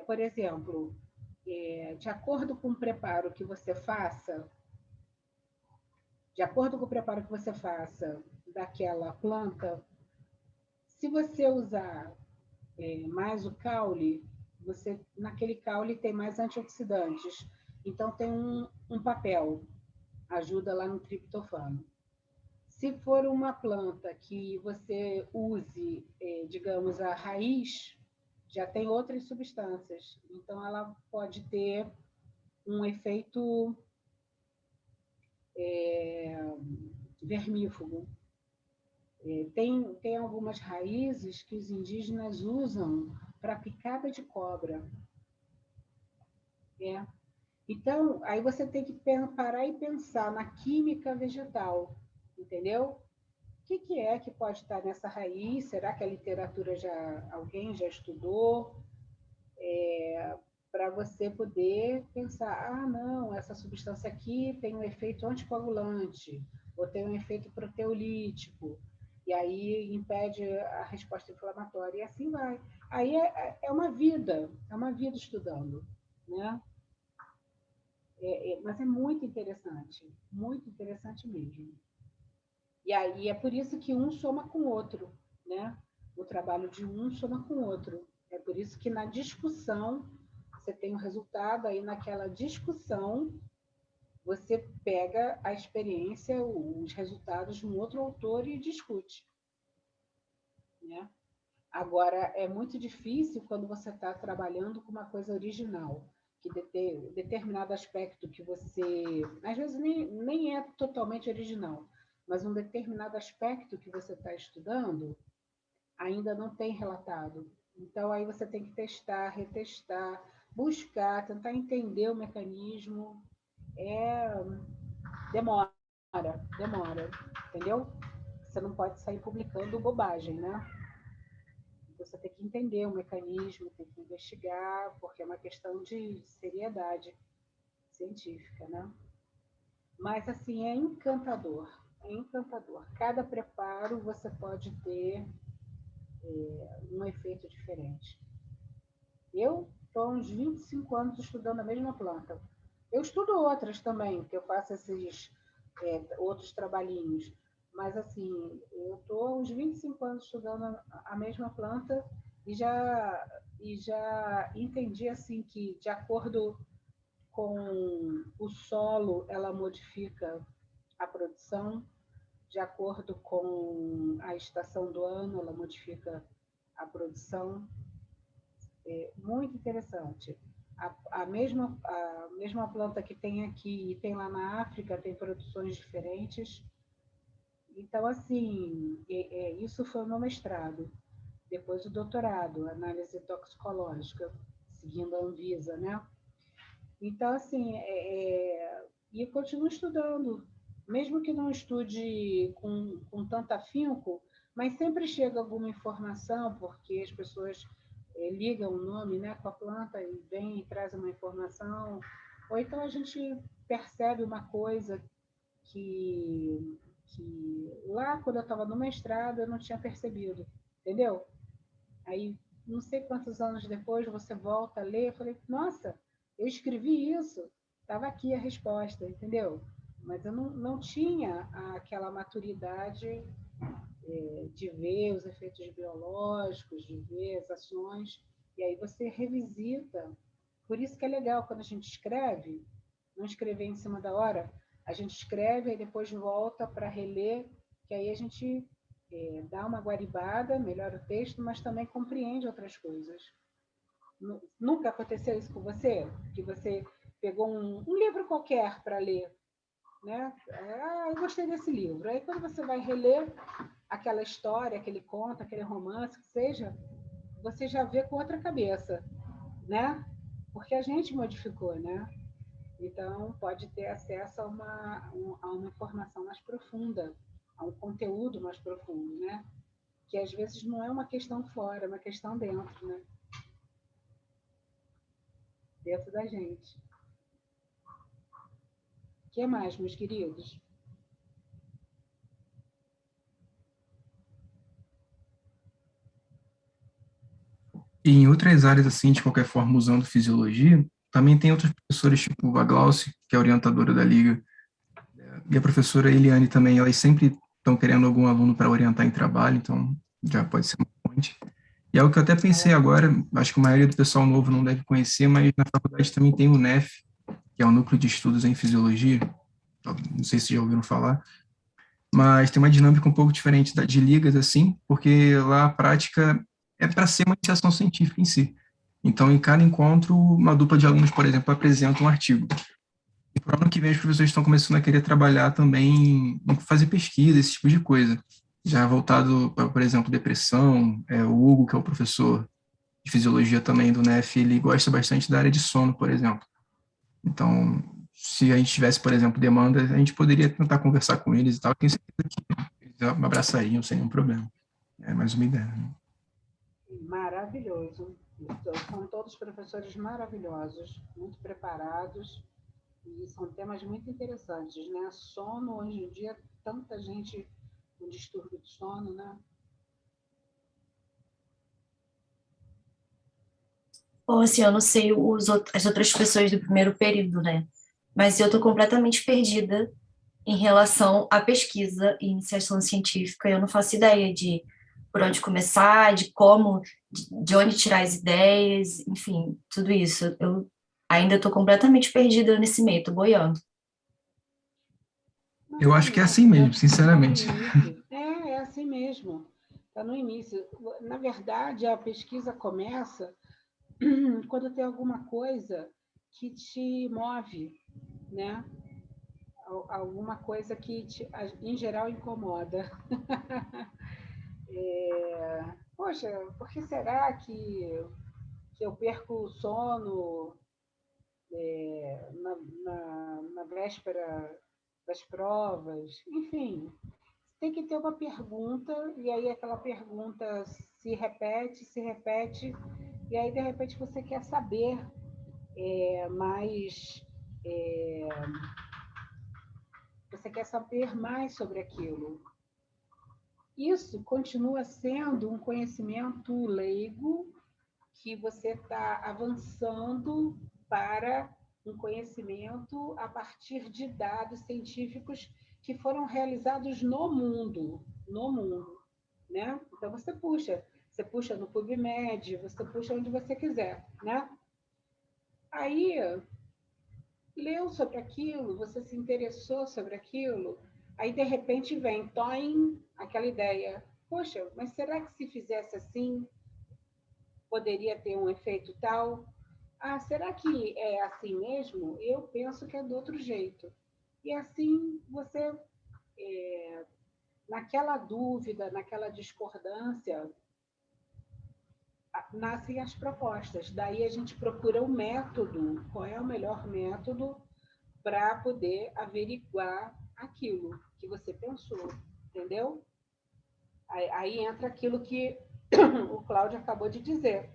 por exemplo, de acordo com o preparo que você faça, de acordo com o preparo que você faça daquela planta, se você usar mais o caule, naquele caule tem mais antioxidantes. Então, tem um papel, ajuda lá no triptofano. Se for uma planta que você use, digamos, a raiz, já tem outras substâncias. Então, ela pode ter um efeito vermífugo. Tem algumas raízes que os indígenas usam para picada de cobra. Então, aí você tem que parar e pensar na química vegetal, entendeu? O que é que pode estar nessa raiz? Será que a literatura alguém já estudou? Para você poder pensar, não, essa substância aqui tem um efeito anticoagulante, ou tem um efeito proteolítico, e aí impede a resposta inflamatória, e assim vai. Aí é uma vida estudando, né? Mas é muito interessante mesmo. E aí é por isso que um soma com o outro, né? O trabalho de um soma com o outro. É por isso que na discussão você tem o resultado, aí naquela discussão você pega a experiência, os resultados de um outro autor e discute, né? Agora, é muito difícil quando você está trabalhando com uma coisa original, que determinado aspecto que você, às vezes nem é totalmente original, mas um determinado aspecto que você está estudando ainda não tem relatado. Então, aí você tem que testar, retestar, buscar, tentar entender o mecanismo. Demora, demora, entendeu? Você não pode sair publicando bobagem, né? Você tem que entender o mecanismo, tem que investigar, porque é uma questão de seriedade científica, né? Mas, assim, é encantador, é encantador. Cada preparo você pode ter um efeito diferente. Eu estou há uns 25 anos estudando a mesma planta. Eu estudo outras também, que eu faço esses outros trabalhinhos. Mas, assim, eu estou há uns 25 anos estudando a mesma planta e já entendi, assim, que de acordo com o solo, ela modifica a produção, de acordo com a estação do ano, ela modifica a produção. Muito interessante. A mesma planta que tem aqui e tem lá na África tem produções diferentes. Então, assim, isso foi o meu mestrado. Depois o doutorado, análise toxicológica, seguindo a Anvisa, né? Então, assim, e eu continuo estudando, mesmo que não estude com tanto afinco, mas sempre chega alguma informação, porque as pessoas ligam o nome, né, com a planta e vem e traz uma informação, ou então a gente percebe uma coisa que lá, quando eu estava no mestrado, eu não tinha percebido, entendeu? Aí, não sei quantos anos depois, você volta a ler, eu falei, nossa, eu escrevi isso, estava aqui a resposta, entendeu? Mas eu não tinha aquela maturidade de ver os efeitos biológicos, de ver as ações, e aí você revisita. Por isso que é legal quando a gente escreve, não escrever em cima da hora, a gente escreve e depois volta para reler, que aí a gente dá uma guaribada, melhora o texto, mas também compreende outras coisas. Nunca aconteceu isso com você? Que você pegou um livro qualquer para ler, né? Eu gostei desse livro. Aí quando você vai reler aquela história, aquele conto, aquele romance, que seja, você já vê com outra cabeça, né? Porque a gente modificou, né? Então, pode ter acesso a uma informação mais profunda, a um conteúdo mais profundo, né? Que às vezes não é uma questão fora, é uma questão dentro, né? Dentro da gente. O que mais, meus queridos? E em outras áreas, assim, de qualquer forma, usando fisiologia, também tem outros professores, tipo a Glauce, que é orientadora da Liga, e a professora Eliane também, elas sempre estão querendo algum aluno para orientar em trabalho, então já pode ser uma fonte. E é o que eu até pensei agora, acho que a maioria do pessoal novo não deve conhecer, mas na faculdade também tem o NEF, que é o Núcleo de Estudos em Fisiologia, não sei se já ouviram falar, mas tem uma dinâmica um pouco diferente de ligas, assim, porque lá a prática é para ser uma iniciação científica em si. Então, em cada encontro, uma dupla de alunos, por exemplo, apresenta um artigo. E para o ano que vem, os professores estão começando a querer trabalhar também em fazer pesquisa, esse tipo de coisa. Já voltado para, por exemplo, depressão, o Hugo, que é o professor de fisiologia também do NEF, ele gosta bastante da área de sono, por exemplo. Então, se a gente tivesse, por exemplo, demanda, a gente poderia tentar conversar com eles e tal. Tenho certeza que eles abraçariam sem nenhum problema. É mais uma ideia. Né? Maravilhoso. São todos professores maravilhosos, muito preparados, e são temas muito interessantes, né? Sono, hoje em dia, tanta gente com distúrbio de sono, né? Ou assim, eu não sei as outras pessoas do primeiro período, né? Mas eu tô completamente perdida em relação à pesquisa e iniciação científica. Eu não faço ideia de por onde começar, de como, de onde tirar as ideias, enfim, tudo isso. Eu ainda estou completamente perdida nesse meio, estou boiando. Eu acho que é assim mesmo, sinceramente. É assim mesmo. Está no início. Na verdade, a pesquisa começa quando tem alguma coisa que te move, né? Alguma coisa que, em geral, incomoda. Poxa, por que será que eu perco o sono na véspera das provas? Enfim, tem que ter uma pergunta, e aí aquela pergunta se repete, e aí, de repente, você quer saber mais. é, Você quer saber mais sobre aquilo. Isso continua sendo um conhecimento leigo que você está avançando para um conhecimento a partir de dados científicos que foram realizados no mundo, né? Então você puxa no PubMed, você puxa onde você quiser, né? Aí leu sobre aquilo, você se interessou sobre aquilo, aí de repente vem, toim, aquela ideia. Poxa, mas será que se fizesse assim, poderia ter um efeito tal? Ah, será que é assim mesmo? Eu penso que é do outro jeito. E assim você, naquela dúvida, naquela discordância, nascem as propostas. Daí a gente procura um método, qual é o melhor método para poder averiguar aquilo que você pensou, entendeu? Aí entra aquilo que o Cláudio acabou de dizer.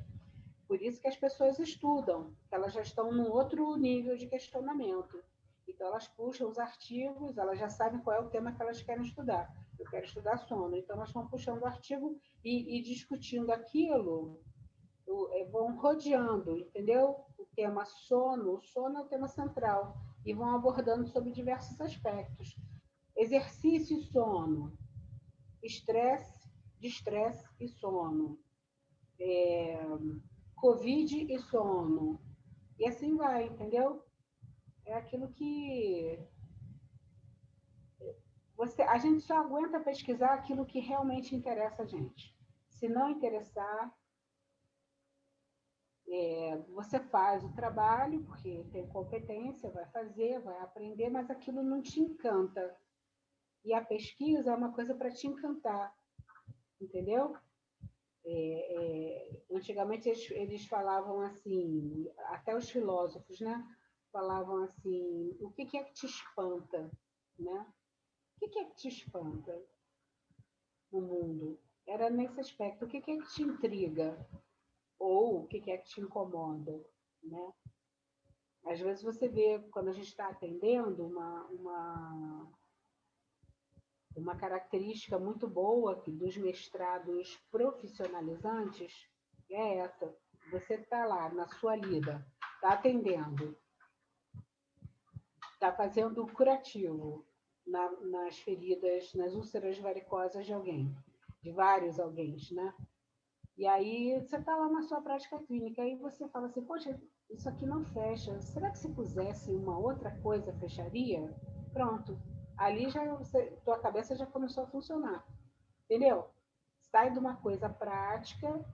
Por isso que as pessoas estudam, elas já estão num outro nível de questionamento. Então, elas puxam os artigos, elas já sabem qual é o tema que elas querem estudar. Eu quero estudar sono. Então, elas vão puxando o artigo e discutindo aquilo, vão rodeando, entendeu? O tema sono, o sono é o tema central, e vão abordando sobre diversos aspectos. Exercício e sono, estresse, distresse e sono, Covid e sono, e assim vai, entendeu? É aquilo que a gente só aguenta pesquisar aquilo que realmente interessa a gente. Se não interessar, você faz o trabalho, porque tem competência, vai fazer, vai aprender, mas aquilo não te encanta. E a pesquisa é uma coisa para te encantar, entendeu? Antigamente eles falavam assim, até os filósofos, né? Falavam assim, o que é que te espanta, né? O que é que te espanta no mundo? Era nesse aspecto, o que é que te intriga? Ou o que é que te incomoda, né? Às vezes você vê, quando a gente está atendendo, uma característica muito boa dos mestrados profissionalizantes é essa. Você está lá na sua lida, está atendendo, está fazendo curativo nas feridas, nas úlceras varicosas de alguém, de vários alguém, né? E aí você está lá na sua prática clínica e você fala assim, poxa, isso aqui não fecha. Será que se pusesse uma outra coisa fecharia? Pronto. Ali já tua cabeça já começou a funcionar. Entendeu? Sai de uma coisa prática,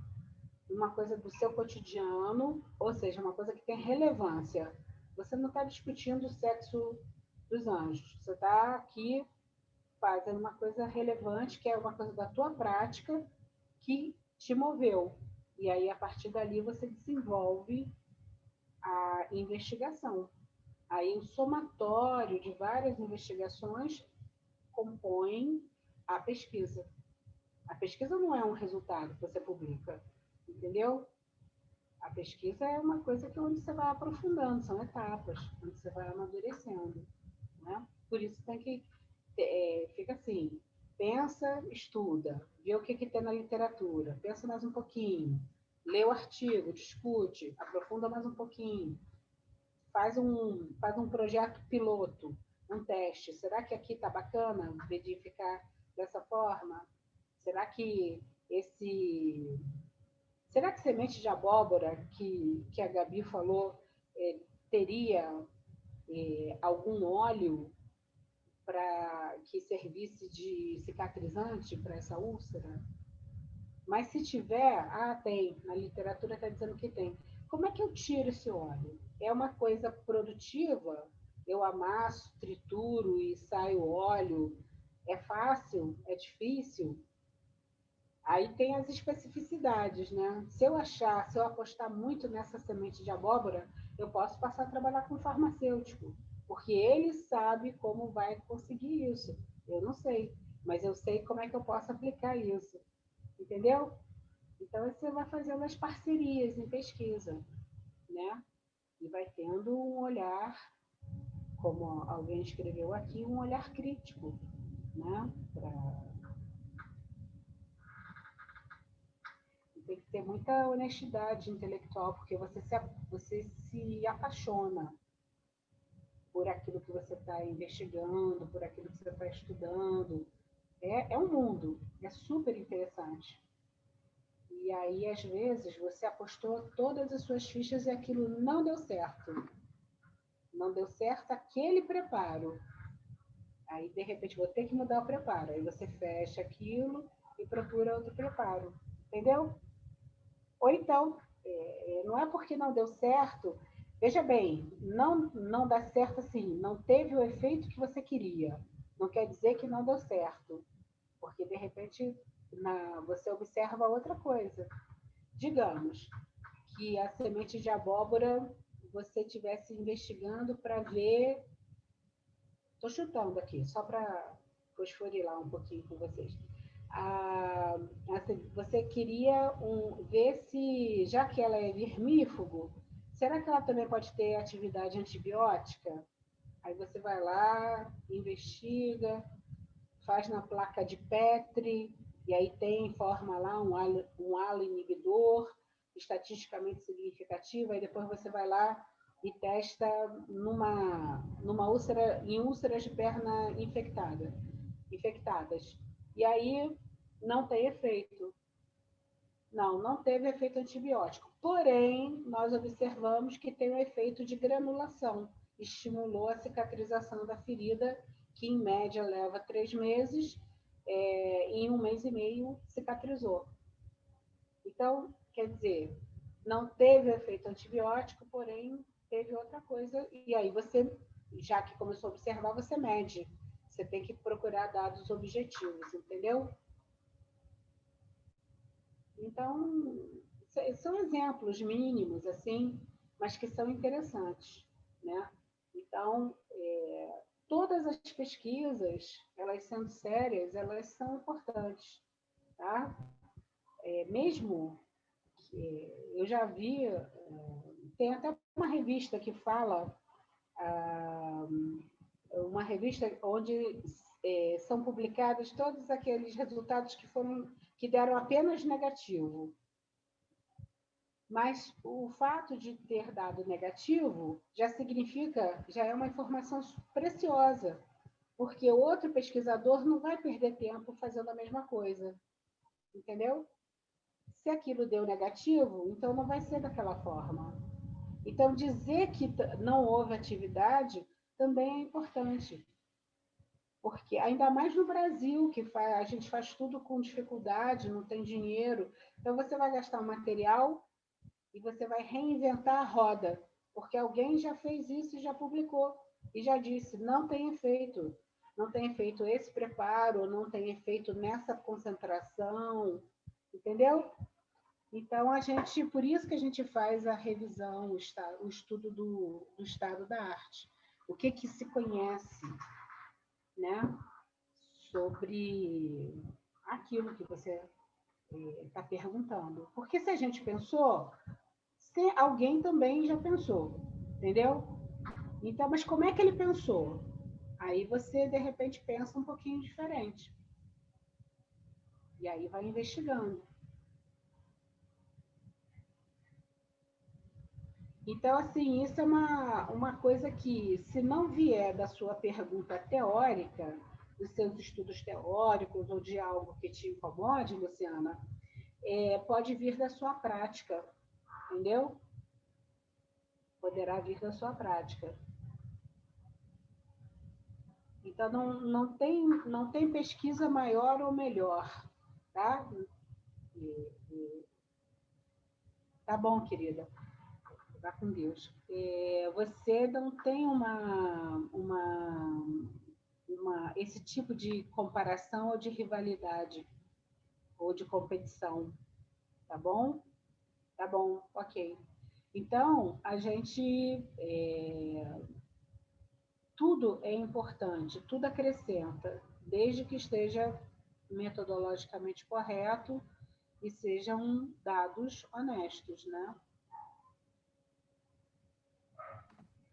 uma coisa do seu cotidiano, ou seja, uma coisa que tem relevância. Você não está discutindo o sexo dos anjos. Você está aqui fazendo uma coisa relevante, que é uma coisa da tua prática, que te moveu. E aí, a partir dali, você desenvolve a investigação. Aí, o somatório de várias investigações compõe a pesquisa. A pesquisa não é um resultado que você publica, entendeu? A pesquisa é uma coisa que onde você vai aprofundando, são etapas, onde você vai amadurecendo, né? Por isso tem que fica assim, pensa, estuda, vê o que tem na literatura, pensa mais um pouquinho, lê o artigo, discute, aprofunda mais um pouquinho, faz um projeto piloto, um teste. Será que aqui está bacana verificar dessa forma? Será que esse... Será que semente de abóbora que a Gabi falou teria algum óleo para que servisse de cicatrizante para essa úlcera? Mas se tiver, tem, na literatura está dizendo que tem. Como é que eu tiro esse óleo? É uma coisa produtiva? Eu amasso, trituro e sai o óleo? É fácil? É difícil? Aí tem as especificidades, né? Se eu apostar muito nessa semente de abóbora, eu posso passar a trabalhar com farmacêutico, porque ele sabe como vai conseguir isso. Eu não sei, mas eu sei como é que eu posso aplicar isso. Entendeu? Então, você vai fazendo as parcerias em pesquisa, né? E vai tendo um olhar, como alguém escreveu aqui, um olhar crítico, né? Tem que ter muita honestidade intelectual, porque você se apaixona por aquilo que você está investigando, por aquilo que você está estudando. É um mundo, é super interessante. E aí, às vezes, você apostou todas as suas fichas e aquilo não deu certo. Não deu certo aquele preparo. Aí, de repente, vou ter que mudar o preparo. Aí você fecha aquilo e procura outro preparo. Entendeu? Ou então, não é porque não deu certo. Veja bem, não dá certo assim, não teve o efeito que você queria. Não quer dizer que não deu certo. Porque, de repente, você observa outra coisa. Digamos que a semente de abóbora você estivesse investigando para ver. Estou chutando aqui, só para fosforilar um pouquinho com vocês. Você queria ver se, já que ela é vermífugo, será que ela também pode ter atividade antibiótica? Aí você vai lá, investiga, faz na placa de Petri, e aí forma lá um halo inibidor, estatisticamente significativo, aí depois você vai lá e testa numa úlcera, em úlceras de perna infectadas. E aí não tem efeito. Não teve efeito antibiótico. Porém, nós observamos que tem um efeito de granulação. Estimulou a cicatrização da ferida, que em média leva 3 meses, em 1 mês e meio cicatrizou. Então, quer dizer, não teve efeito antibiótico, porém teve outra coisa. E aí você, já que começou a observar, você mede. Você tem que procurar dados objetivos, entendeu? Então, são exemplos mínimos, assim, mas que são interessantes, né? Então, todas as pesquisas, elas sendo sérias, elas são importantes, tá? Mesmo que eu já vi, tem até uma revista que fala, uma revista onde são publicados todos aqueles resultados que deram apenas negativo. Mas o fato de ter dado negativo já é uma informação preciosa, porque o outro pesquisador não vai perder tempo fazendo a mesma coisa, entendeu? Se aquilo deu negativo, então não vai ser daquela forma. Então, dizer que não houve atividade também é importante, porque ainda mais no Brasil, que a gente faz tudo com dificuldade, não tem dinheiro, então você vai gastar um material e você vai reinventar a roda, porque alguém já fez isso e já publicou, e já disse, não tem efeito esse preparo, não tem efeito nessa concentração, entendeu? Então, por isso que a gente faz a revisão, o estudo do estado da arte. O que se conhece, né, sobre aquilo que você está perguntando. Porque se a gente pensou, alguém também já pensou, entendeu? Então, mas como é que ele pensou? Aí você, de repente, pensa um pouquinho diferente. E aí vai investigando. Então, assim, isso é uma coisa que, se não vier da sua pergunta teórica, dos seus estudos teóricos ou de algo que te incomode, Luciana, pode vir da sua prática, entendeu? Poderá vir da sua prática. Então, não tem pesquisa maior ou melhor, tá? Tá bom, querida. Vá com Deus. Você não tem esse tipo de comparação ou de rivalidade ou de competição, tá bom? Tá bom, ok. Então, a gente... tudo é importante, tudo acrescenta, desde que esteja metodologicamente correto e sejam dados honestos, né?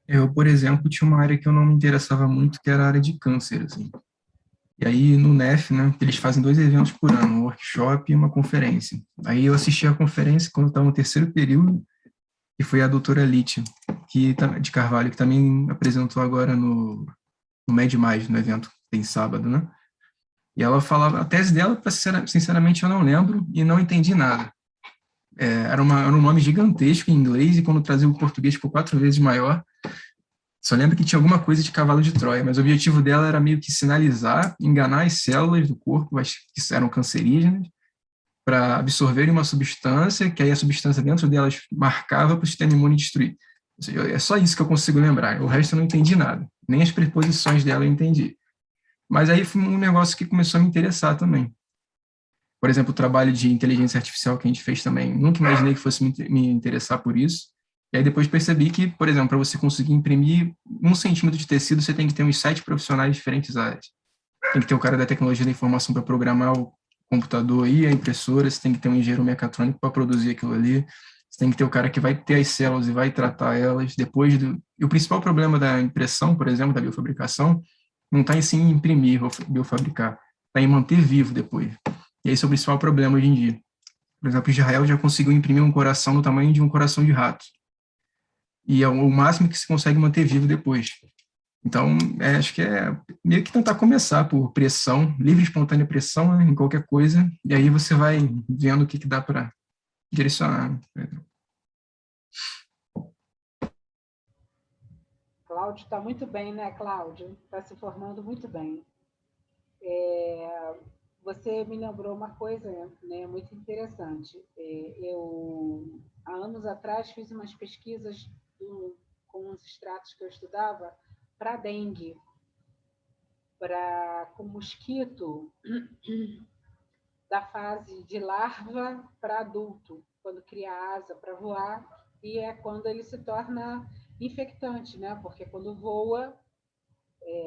Eu, por exemplo, tinha uma área que eu não me interessava muito, que era a área de câncer, assim. E aí, no NEF, né, eles fazem 2 eventos por ano, um workshop e uma conferência. Aí eu assisti a conferência quando eu estava no terceiro período, e foi a doutora Lítia, de Carvalho, que também apresentou agora no Med Mais, no evento que tem sábado, né? E ela falava, a tese dela, sinceramente, eu não lembro e não entendi nada. Era um nome gigantesco em inglês, e quando trazia o português ficou 4 vezes maior. Só lembro que tinha alguma coisa de cavalo de Troia, mas o objetivo dela era meio que sinalizar, enganar as células do corpo, que eram cancerígenas, para absorverem uma substância, que aí a substância dentro delas marcava para o sistema imune destruir. Ou seja, é só isso que eu consigo lembrar. O resto eu não entendi nada. Nem as preposições dela eu entendi. Mas aí foi um negócio que começou a me interessar também. Por exemplo, o trabalho de inteligência artificial que a gente fez também. Nunca imaginei que fosse me interessar por isso. E aí depois percebi que, por exemplo, para você conseguir imprimir 1 centímetro de tecido, você tem que ter uns 7 profissionais de diferentes áreas. Tem que ter o cara da tecnologia da informação para programar o computador e a impressora, você tem que ter um engenheiro mecatrônico para produzir aquilo ali, você tem que ter o cara que vai ter as células e vai tratar elas depois do... E o principal problema da impressão, por exemplo, da biofabricação, não está em si em imprimir ou biofabricar, está em manter vivo depois. E esse é o principal problema hoje em dia. Por exemplo, Israel já conseguiu imprimir um coração do tamanho de um coração de rato. E é o máximo que se consegue manter vivo depois. Então, acho que é meio que tentar começar por pressão, livre e espontânea pressão, né, em qualquer coisa, e aí você vai vendo o que dá para direcionar. Cláudio está muito bem, né, Cláudio? Está se formando muito bem. Você me lembrou uma coisa, né, muito interessante. Eu, há anos atrás, fiz umas pesquisas com os extratos que eu estudava para dengue, com mosquito da fase de larva para adulto, quando cria asa para voar, e é quando ele se torna infectante, né? Porque quando voa,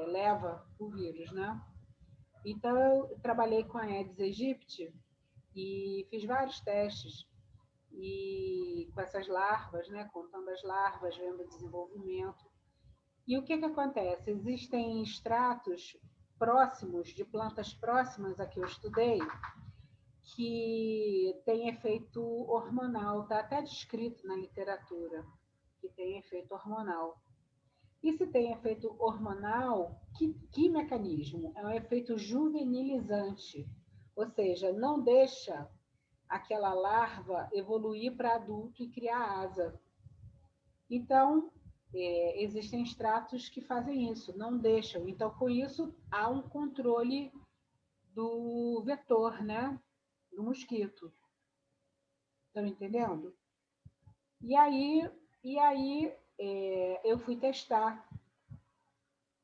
leva o vírus, né? Então, eu trabalhei com a Aedes aegypti e fiz vários testes e com essas larvas, né? Contando as larvas, vendo o desenvolvimento. E o que acontece? Existem extratos próximos, de plantas próximas a que eu estudei, que tem efeito hormonal, está até descrito na literatura, que tem efeito hormonal. E se tem efeito hormonal, que mecanismo? É um efeito juvenilizante, ou seja, não deixa aquela larva evoluir para adulto e criar asa. Então, existem extratos que fazem isso, não deixam. Então, com isso, há um controle do vetor, né? Do mosquito. Estão entendendo? E aí eu fui testar.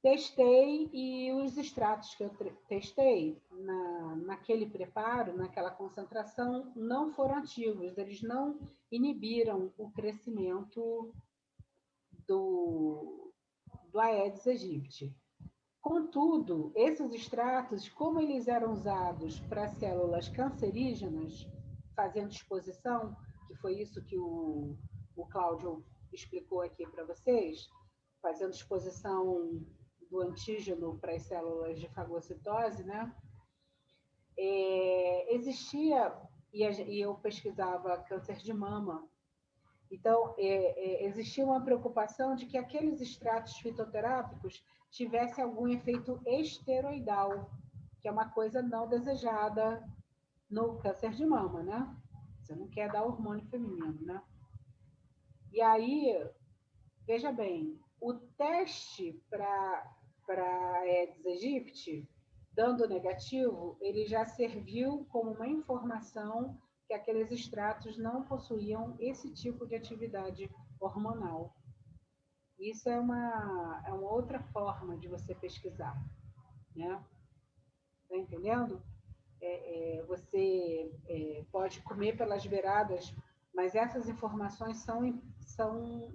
Testei e os extratos que eu testei naquele preparo, naquela concentração, não foram ativos, eles não inibiram o crescimento do Aedes aegypti. Contudo, esses extratos, como eles eram usados para células cancerígenas, fazendo exposição, que foi isso que o Cláudio explicou aqui para vocês, fazendo exposição do antígeno para as células de fagocitose, né? Existia, e eu pesquisava câncer de mama, então existia uma preocupação de que aqueles extratos fitoterápicos tivessem algum efeito esteroidal, que é uma coisa não desejada no câncer de mama, né? Você não quer dar hormônio feminino, né? E aí, veja bem, o teste para para Aedes aegypti, dando negativo, ele já serviu como uma informação que aqueles extratos não possuíam esse tipo de atividade hormonal. Isso é uma outra forma de você pesquisar, né? Está entendendo? Você pode comer pelas beiradas, mas essas informações são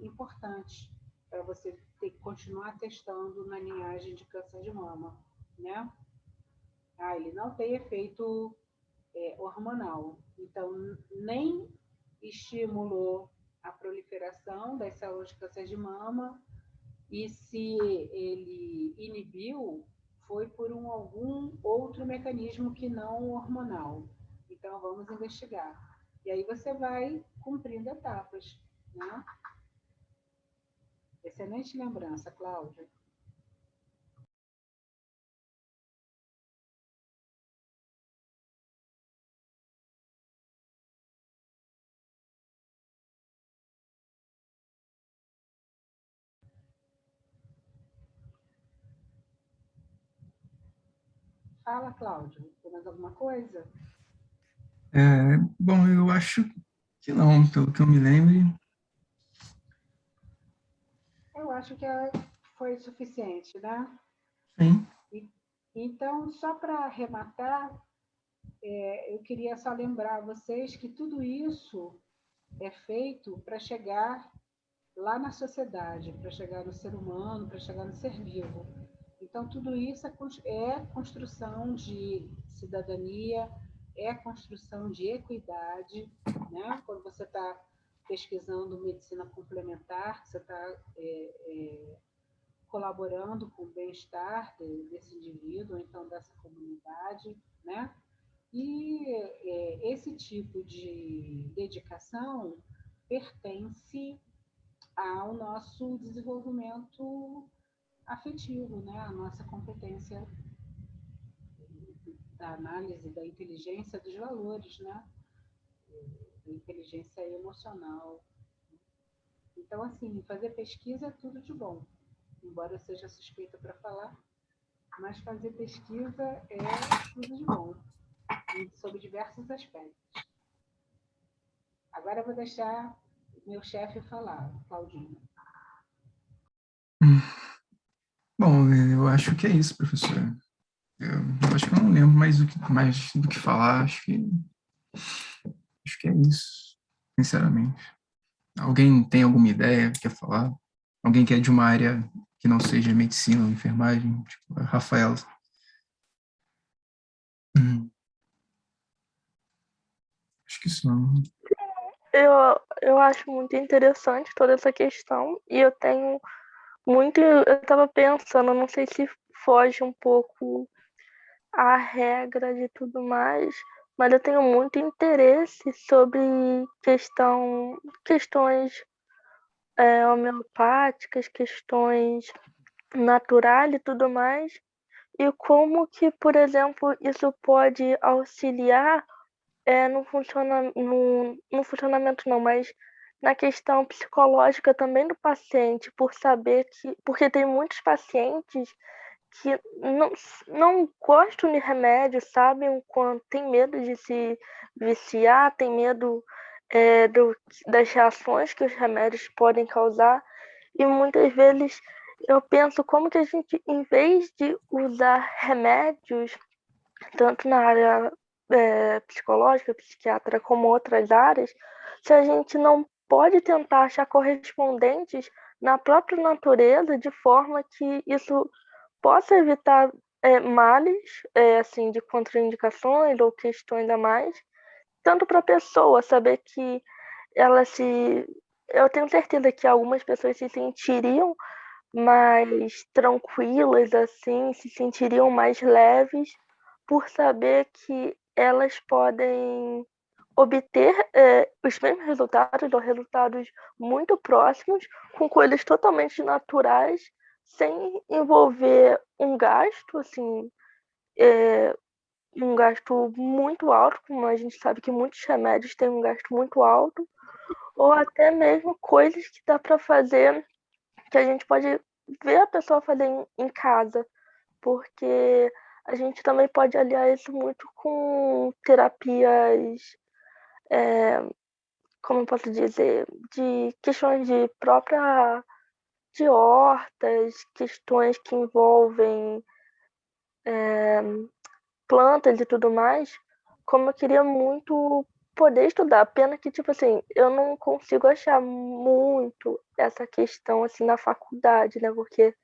importantes para você ter que continuar testando na linhagem de câncer de mama, né? Ele não tem efeito hormonal, então nem estimulou a proliferação das células de câncer de mama, e se ele inibiu, foi por algum outro mecanismo que não hormonal. Então, vamos investigar. E aí você vai cumprindo etapas, né? Excelente lembrança, Cláudia. Fala, Cláudio. Tem mais alguma coisa? Bom, eu acho que não, pelo que eu me lembre. Eu acho que foi suficiente, né? Sim. Então, só para arrematar, eu queria só lembrar a vocês que tudo isso é feito para chegar lá na sociedade, para chegar no ser humano, para chegar no ser vivo. Então, tudo isso é construção de cidadania, é construção de equidade, né? Quando você está pesquisando medicina complementar, você está colaborando com o bem-estar desse indivíduo, ou então dessa comunidade, né? E esse tipo de dedicação pertence ao nosso desenvolvimento afetivo, né? A nossa competência da análise da inteligência dos valores, né? Da inteligência emocional. Então, assim, fazer pesquisa é tudo de bom, embora eu seja suspeita para falar, mas fazer pesquisa é tudo de bom, sob diversos aspectos. Agora eu vou deixar meu chefe falar, Claudinho. Bom, eu acho que é isso, professor. Eu acho que eu não lembro mais do que falar. Acho que é isso, sinceramente. Alguém tem alguma ideia, quer falar? Alguém que é de uma área que não seja medicina ou enfermagem? Tipo, a Rafaela. Acho que só. Eu acho muito interessante toda essa questão e eu tenho muito. Eu estava pensando, não sei se foge um pouco a regra de tudo mais, mas eu tenho muito interesse sobre questões homeopáticas, questões naturais e tudo mais, e como que, por exemplo, isso pode auxiliar no funcionamento não, mas na questão psicológica também do paciente, porque tem muitos pacientes que não gostam de remédio, sabem o quanto tem medo de se viciar, tem medo das reações que os remédios podem causar, e muitas vezes eu penso como que a gente, em vez de usar remédios, tanto na área psicológica, psiquiatra, como outras áreas, se a gente não pode tentar achar correspondentes na própria natureza, de forma que isso possa evitar males, assim, de contraindicações ou questões a mais, tanto para a pessoa saber que ela se... Eu tenho certeza que algumas pessoas se sentiriam mais tranquilas, assim, se sentiriam mais leves por saber que elas podem obter os mesmos resultados ou resultados muito próximos com coisas totalmente naturais, sem envolver um gasto, assim, um gasto muito alto, como a gente sabe que muitos remédios têm um gasto muito alto, ou até mesmo coisas que dá para fazer, que a gente pode ver a pessoa fazer em casa, porque a gente também pode aliar isso muito com terapias, como eu posso dizer, de questões de hortas, questões que envolvem plantas e tudo mais, como eu queria muito poder estudar. Pena que, tipo assim, eu não consigo achar muito essa questão, assim, na faculdade, né? Porque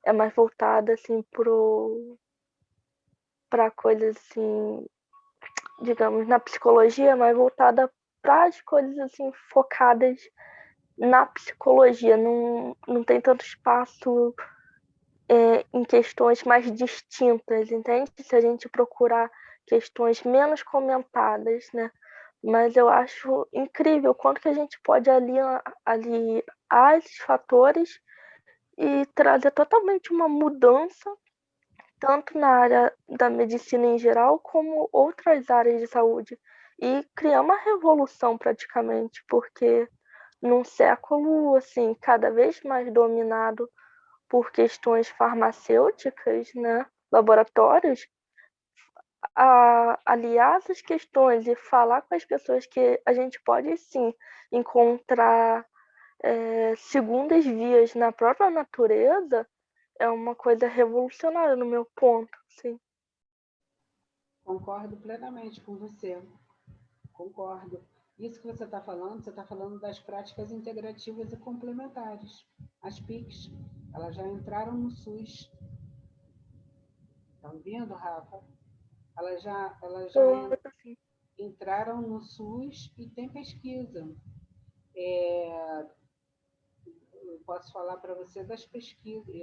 é mais voltada, assim, para coisas, assim, digamos, na psicologia, mais voltada para as coisas, assim, focadas na psicologia. Não tem tanto espaço em questões mais distintas, entende? Se a gente procurar questões menos comentadas, né? Mas eu acho incrível quanto que a gente pode aliar esses fatores e trazer totalmente uma mudança, tanto na área da medicina em geral, como outras áreas de saúde. E criar uma revolução praticamente, porque num século assim, cada vez mais dominado por questões farmacêuticas, né, laboratórios, aliar essas questões e falar com as pessoas que a gente pode sim encontrar segundas vias na própria natureza é uma coisa revolucionária no meu ponto, sim. Concordo plenamente com você. Concordo. Isso que você está falando das práticas integrativas e complementares. As PICs, elas já entraram no SUS. Estão ouvindo, Rafa? Elas já Assim, entraram no SUS e tem pesquisa. Eu posso falar para você das pesquisas.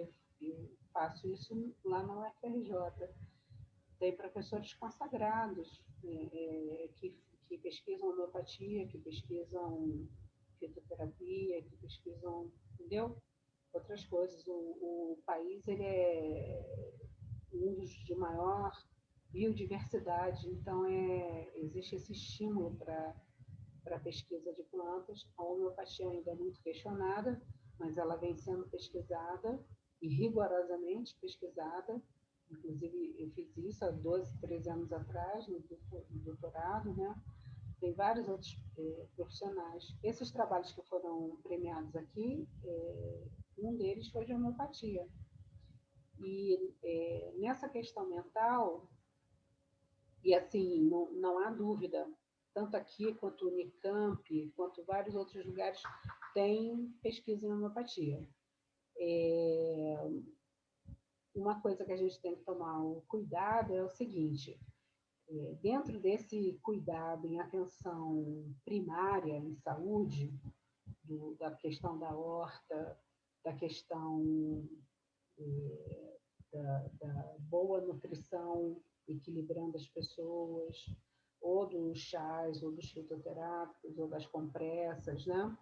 Eu faço isso lá na UFRJ. Tem professores consagrados que pesquisam homeopatia, que pesquisam fitoterapia, que pesquisam, entendeu? Outras coisas. O país ele é um dos de maior biodiversidade, então existe esse estímulo para a pesquisa de plantas. A homeopatia ainda é muito questionada, mas ela vem sendo pesquisada e rigorosamente pesquisada. Inclusive, eu fiz isso há 12, 13 anos atrás, no doutorado, né? Tem vários outros profissionais. Esses trabalhos que foram premiados aqui, um deles foi de homeopatia. E nessa questão mental, e assim, não há dúvida, tanto aqui quanto o Unicamp, quanto vários outros lugares, tem pesquisa em homeopatia. Uma coisa que a gente tem que tomar o cuidado é o seguinte: dentro desse cuidado em atenção primária em saúde, da questão da horta, da questão da boa nutrição, equilibrando as pessoas, ou dos chás, ou dos fitoterápicos, ou das compressas, né?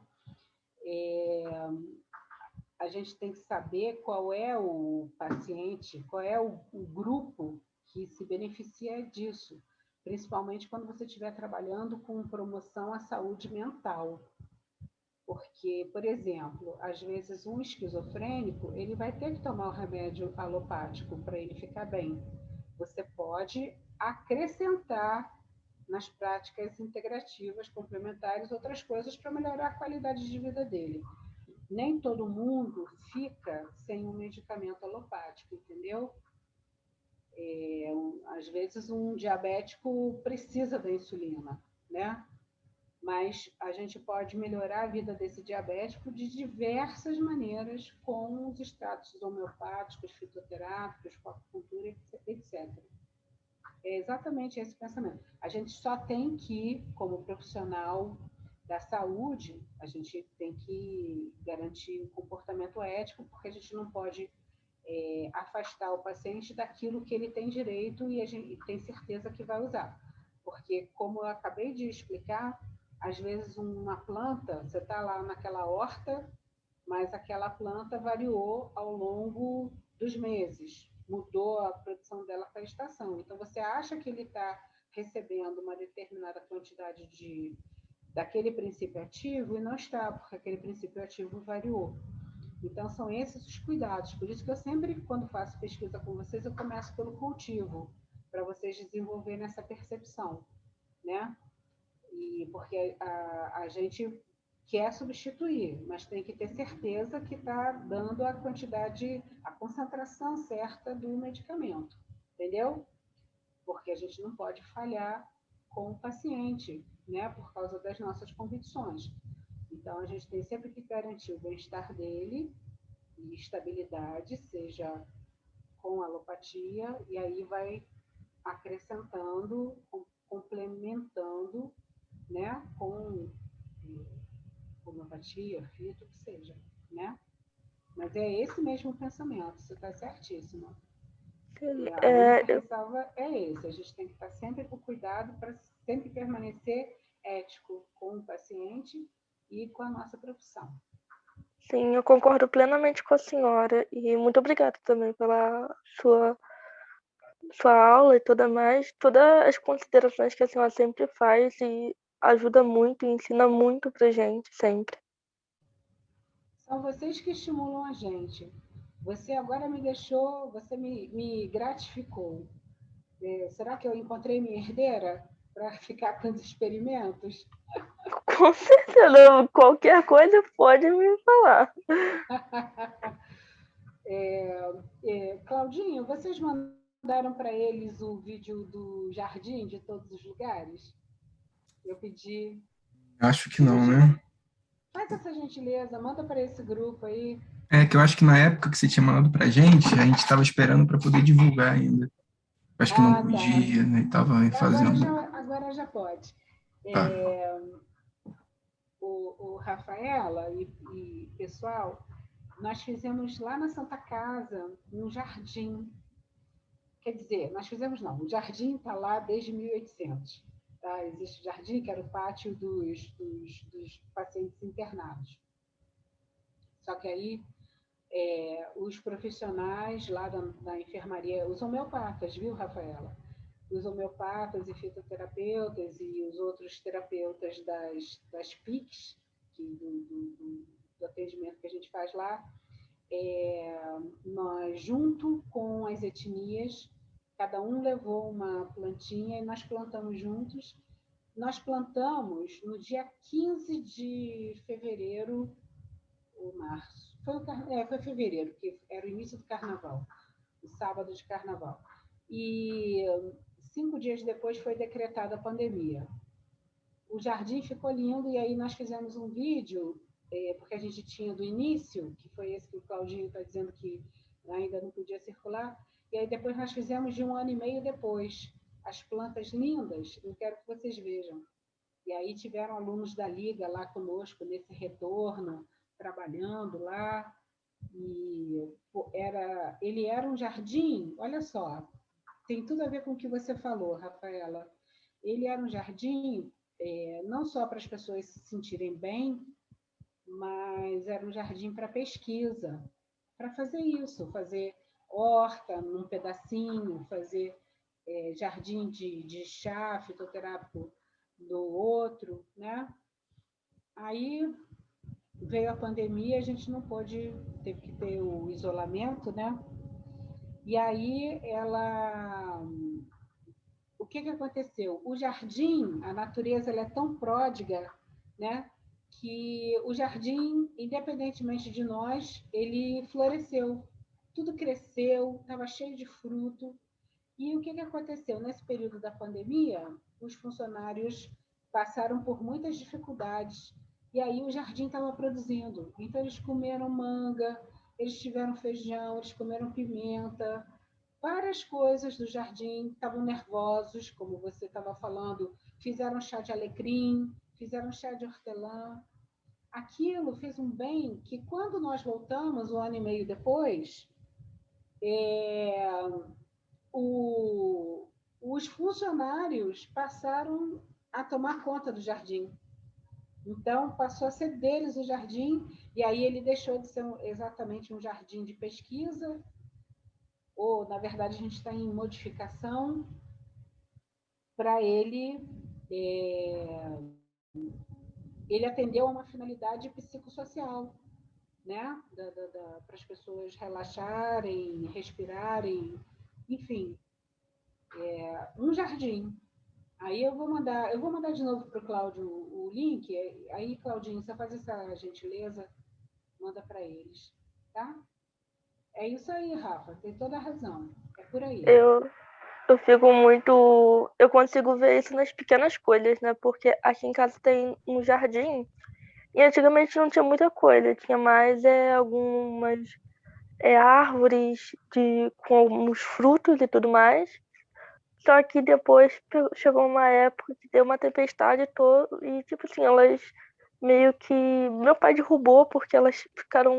A gente tem que saber qual é o paciente, qual é o grupo que se beneficia disso, principalmente quando você estiver trabalhando com promoção à saúde mental. Porque, por exemplo, às vezes um esquizofrênico, ele vai ter que tomar o remédio alopático para ele ficar bem. Você pode acrescentar nas práticas integrativas complementares outras coisas para melhorar a qualidade de vida dele. Nem todo mundo fica sem um medicamento alopático, entendeu? Às vezes um diabético precisa da insulina, né? Mas a gente pode melhorar a vida desse diabético de diversas maneiras com os extratos homeopáticos, fitoterápicos, com acupuntura, etc. É exatamente esse pensamento. A gente só tem que, como profissional da saúde, a gente tem que garantir o comportamento ético, porque a gente não pode afastar o paciente daquilo que ele tem direito e a gente tem certeza que vai usar. Porque, como eu acabei de explicar, às vezes uma planta, você está lá naquela horta, mas aquela planta variou ao longo dos meses, mudou a produção dela para a estação. Então, você acha que ele está recebendo uma determinada quantidade daquele princípio ativo e não está, porque aquele princípio ativo variou. Então, são esses os cuidados. Por isso que eu sempre, quando faço pesquisa com vocês, eu começo pelo cultivo, para vocês desenvolverem essa percepção, né? E porque a gente quer substituir, mas tem que ter certeza que está dando a quantidade, a concentração certa do medicamento, entendeu? Porque a gente não pode falhar com o paciente, né? Por causa das nossas convicções. Então, a gente tem sempre que garantir o bem-estar dele e estabilidade, seja com alopatia, e aí vai acrescentando, complementando, né, com homeopatia, fito, o que seja, né? Mas é esse mesmo pensamento, você está certíssimo. Sim, E a única ressalva é esse, a gente tem que estar sempre com cuidado para sempre permanecer ético com o paciente e com a nossa profissão. sim, eu concordo plenamente com a senhora e muito obrigada também pela sua aula e todas as considerações que a senhora sempre faz e ajuda muito e ensina muito pra gente sempre. São vocês que estimulam a gente. Você agora me deixou, você me gratificou. Será que eu encontrei minha herdeira para ficar com os experimentos? Com certeza, qualquer coisa pode me falar. Claudinho, vocês mandaram para eles o vídeo do jardim de todos os lugares? Eu pedi. Acho que não, né? Faz essa gentileza, manda para esse grupo aí. É que eu acho que na época que você tinha mandado pra gente, a gente estava esperando para poder divulgar ainda. Acho que não Ah, tá. podia, né? Tava fazendo. Agora já pode. Tá. O Rafaela e pessoal, nós fizemos lá na Santa Casa, um jardim. Quer dizer, nós fizemos não, o jardim está lá desde 1800. Tá? Existe o jardim, que era o pátio dos pacientes internados. Só que aí os profissionais lá da enfermaria, os homeopatas, viu, Rafaela? Os homeopatas e fitoterapeutas e os outros terapeutas das PICs, do atendimento que a gente faz lá, nós, junto com as etnias, cada um levou uma plantinha e nós plantamos juntos. Nós plantamos no dia 15 de fevereiro ou março. Foi fevereiro, que era o início do carnaval, o sábado de carnaval. E 5 dias depois foi decretada a pandemia. O jardim ficou lindo e aí nós fizemos um vídeo, porque a gente tinha do início, que foi esse que o Claudinho está dizendo que ainda não podia circular, e aí depois nós fizemos de 1 ano e meio depois. As plantas lindas, eu quero que vocês vejam. E aí tiveram alunos da Liga lá conosco nesse retorno, trabalhando lá, e ele era um jardim, olha só, tem tudo a ver com o que você falou, Rafaela. Ele era um jardim não só para as pessoas se sentirem bem, mas era um jardim para pesquisa, para fazer isso, fazer horta num pedacinho, fazer jardim de chá fitoterápico do outro, né? Aí veio a pandemia, a gente não pôde, teve que ter o isolamento, né? E aí o que aconteceu? O jardim, a natureza ela é tão pródiga, né? Que o jardim, independentemente de nós, ele floresceu. Tudo cresceu, estava cheio de fruto. E o que aconteceu? Nesse período da pandemia, os funcionários passaram por muitas dificuldades. E aí o jardim estava produzindo. Então, eles comeram manga, eles tiveram feijão, eles comeram pimenta, várias coisas do jardim, estavam nervosos, como você estava falando, fizeram chá de alecrim, fizeram chá de hortelã. Aquilo fez um bem que, quando nós voltamos, 1 ano e meio depois, os funcionários passaram a tomar conta do jardim. Então, passou a ser deles o jardim, e aí ele deixou de ser exatamente um jardim de pesquisa, ou, na verdade, a gente está em modificação para ele atendeu a uma finalidade psicossocial. né? Para as pessoas relaxarem, respirarem, enfim, um jardim. Aí eu vou mandar de novo para o Cláudio o link. Aí, Claudinho, você faz essa gentileza, manda para eles, tá? É isso aí, Rafa, tem toda a razão. É por aí. Eu fico muito. Eu consigo ver isso nas pequenas coisas, né? Porque aqui em casa tem um jardim e antigamente não tinha muita coisa, tinha mais algumas árvores com alguns frutos e tudo mais. Só que depois chegou uma época que deu uma tempestade toda e, tipo assim, elas meio que. Meu pai derrubou porque elas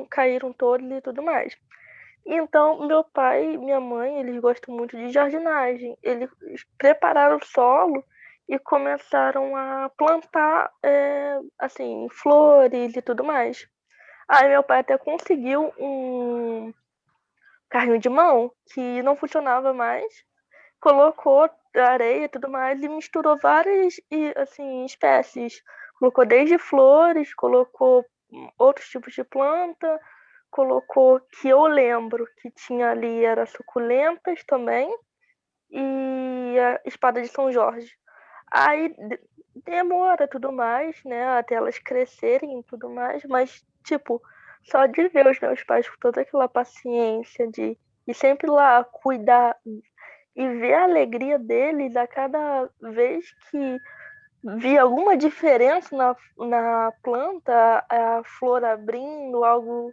caíram todas e tudo mais. Então, meu pai e minha mãe, eles gostam muito de jardinagem. Eles prepararam o solo e começaram a plantar, assim, flores e tudo mais. Aí meu pai até conseguiu um carrinho de mão que não funcionava mais, colocou areia e tudo mais e misturou várias, assim, espécies. Colocou desde flores, colocou outros tipos de planta, colocou, que eu lembro que tinha ali, era suculentas também e a espada de São Jorge. Aí demora tudo mais, né, até elas crescerem e tudo mais, mas, tipo, só de ver os meus pais com toda aquela paciência de ir sempre lá cuidar e ver a alegria deles a cada vez que via alguma diferença na planta, a flor abrindo, algo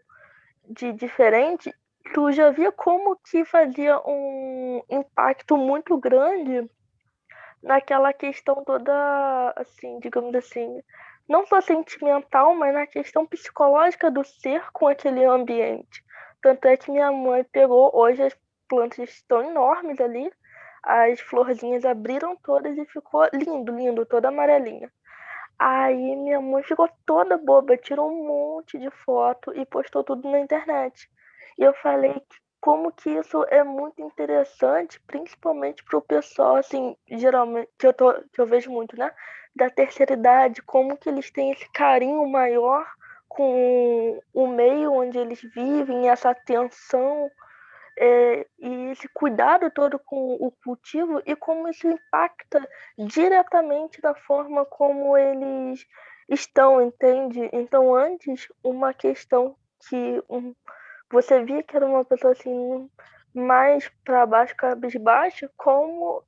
de diferente, tu já via como que fazia um impacto muito grande naquela questão toda, assim, digamos assim, não só sentimental, mas na questão psicológica do ser com aquele ambiente. Tanto é que minha mãe pegou, hoje as plantas estão enormes ali, as florzinhas abriram todas e ficou lindo, lindo, toda amarelinha. Aí minha mãe ficou toda boba, tirou um monte de foto e postou tudo na internet. E eu falei que como que isso é muito interessante, principalmente para o pessoal, assim, geralmente, que eu vejo muito, né? Da terceira idade, como que eles têm esse carinho maior com o meio onde eles vivem, essa atenção e esse cuidado todo com o cultivo e como isso impacta diretamente da forma como eles estão, entende? Então, antes, uma questão que você via que era uma pessoa assim mais para baixo, cabisbaixa, como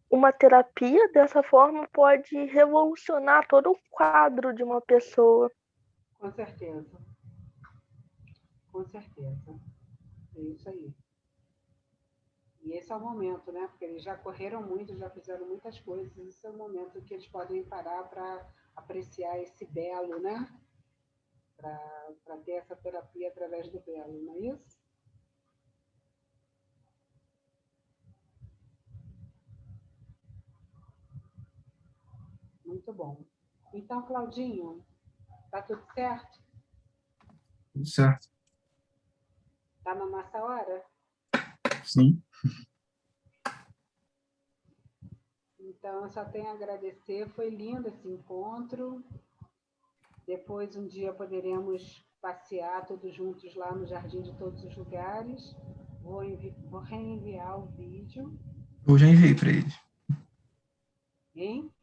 uma terapia dessa forma pode revolucionar todo o quadro de uma pessoa. Com certeza. Com certeza. É isso aí. E esse é o momento, né? Porque eles já correram muito, já fizeram muitas coisas. Esse é o momento que eles podem parar para apreciar esse belo, né? Para ter essa terapia através do belo, não é isso? Muito bom. Então, Claudinho, tá tudo certo? Tudo certo. Tá na nossa hora? Sim. Então, eu só tenho a agradecer. Foi lindo esse encontro. Depois, um dia, poderemos passear todos juntos lá no Jardim de Todos os Lugares. Vou reenviar o vídeo. Eu já enviei para eles. Hein?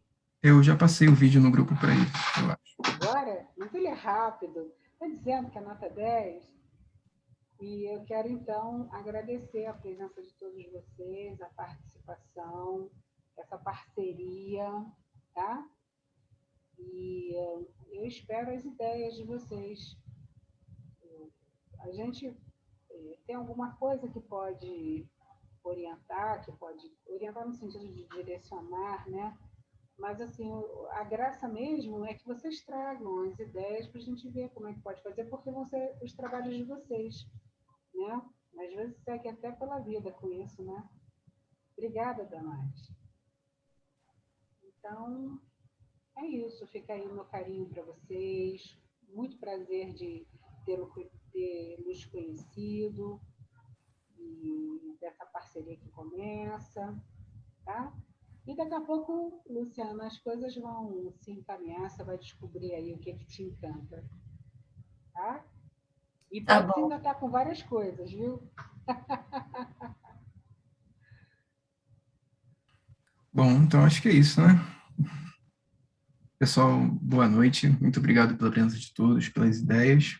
Eu já passei o vídeo no grupo para eles, eu acho. Agora, mas ele é rápido. Está dizendo que é nota 10. E eu quero, então, agradecer a presença de todos vocês, a participação, essa parceria, tá? E eu espero as ideias de vocês. A gente tem alguma coisa que pode orientar no sentido de direcionar, né? Mas, assim, a graça mesmo é que vocês tragam as ideias para a gente ver como é que pode fazer, porque vão ser os trabalhos de vocês, né? Às vezes segue até pela vida com isso, né? Obrigada, Damares. Então, é isso. Fica aí o meu carinho para vocês. Muito prazer de ter-los conhecido e dessa parceria que começa, tá? E daqui a pouco, Luciana, as coisas vão se encaminhar, você vai descobrir aí o que te encanta, tá? E Tá pode bom. ainda estar com várias coisas, viu? Bom, então acho que é isso, né? Pessoal, boa noite. Muito obrigado pela presença de todos, pelas ideias.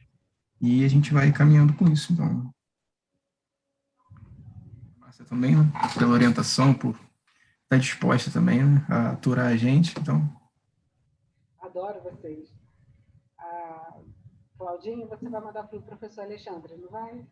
E a gente vai caminhando com isso, então. Márcia também, né? Pela orientação, por estar disposta também, né? A aturar a gente. Então, Adoro vocês. Claudinho, você vai mandar para o professor Alexandre, não vai?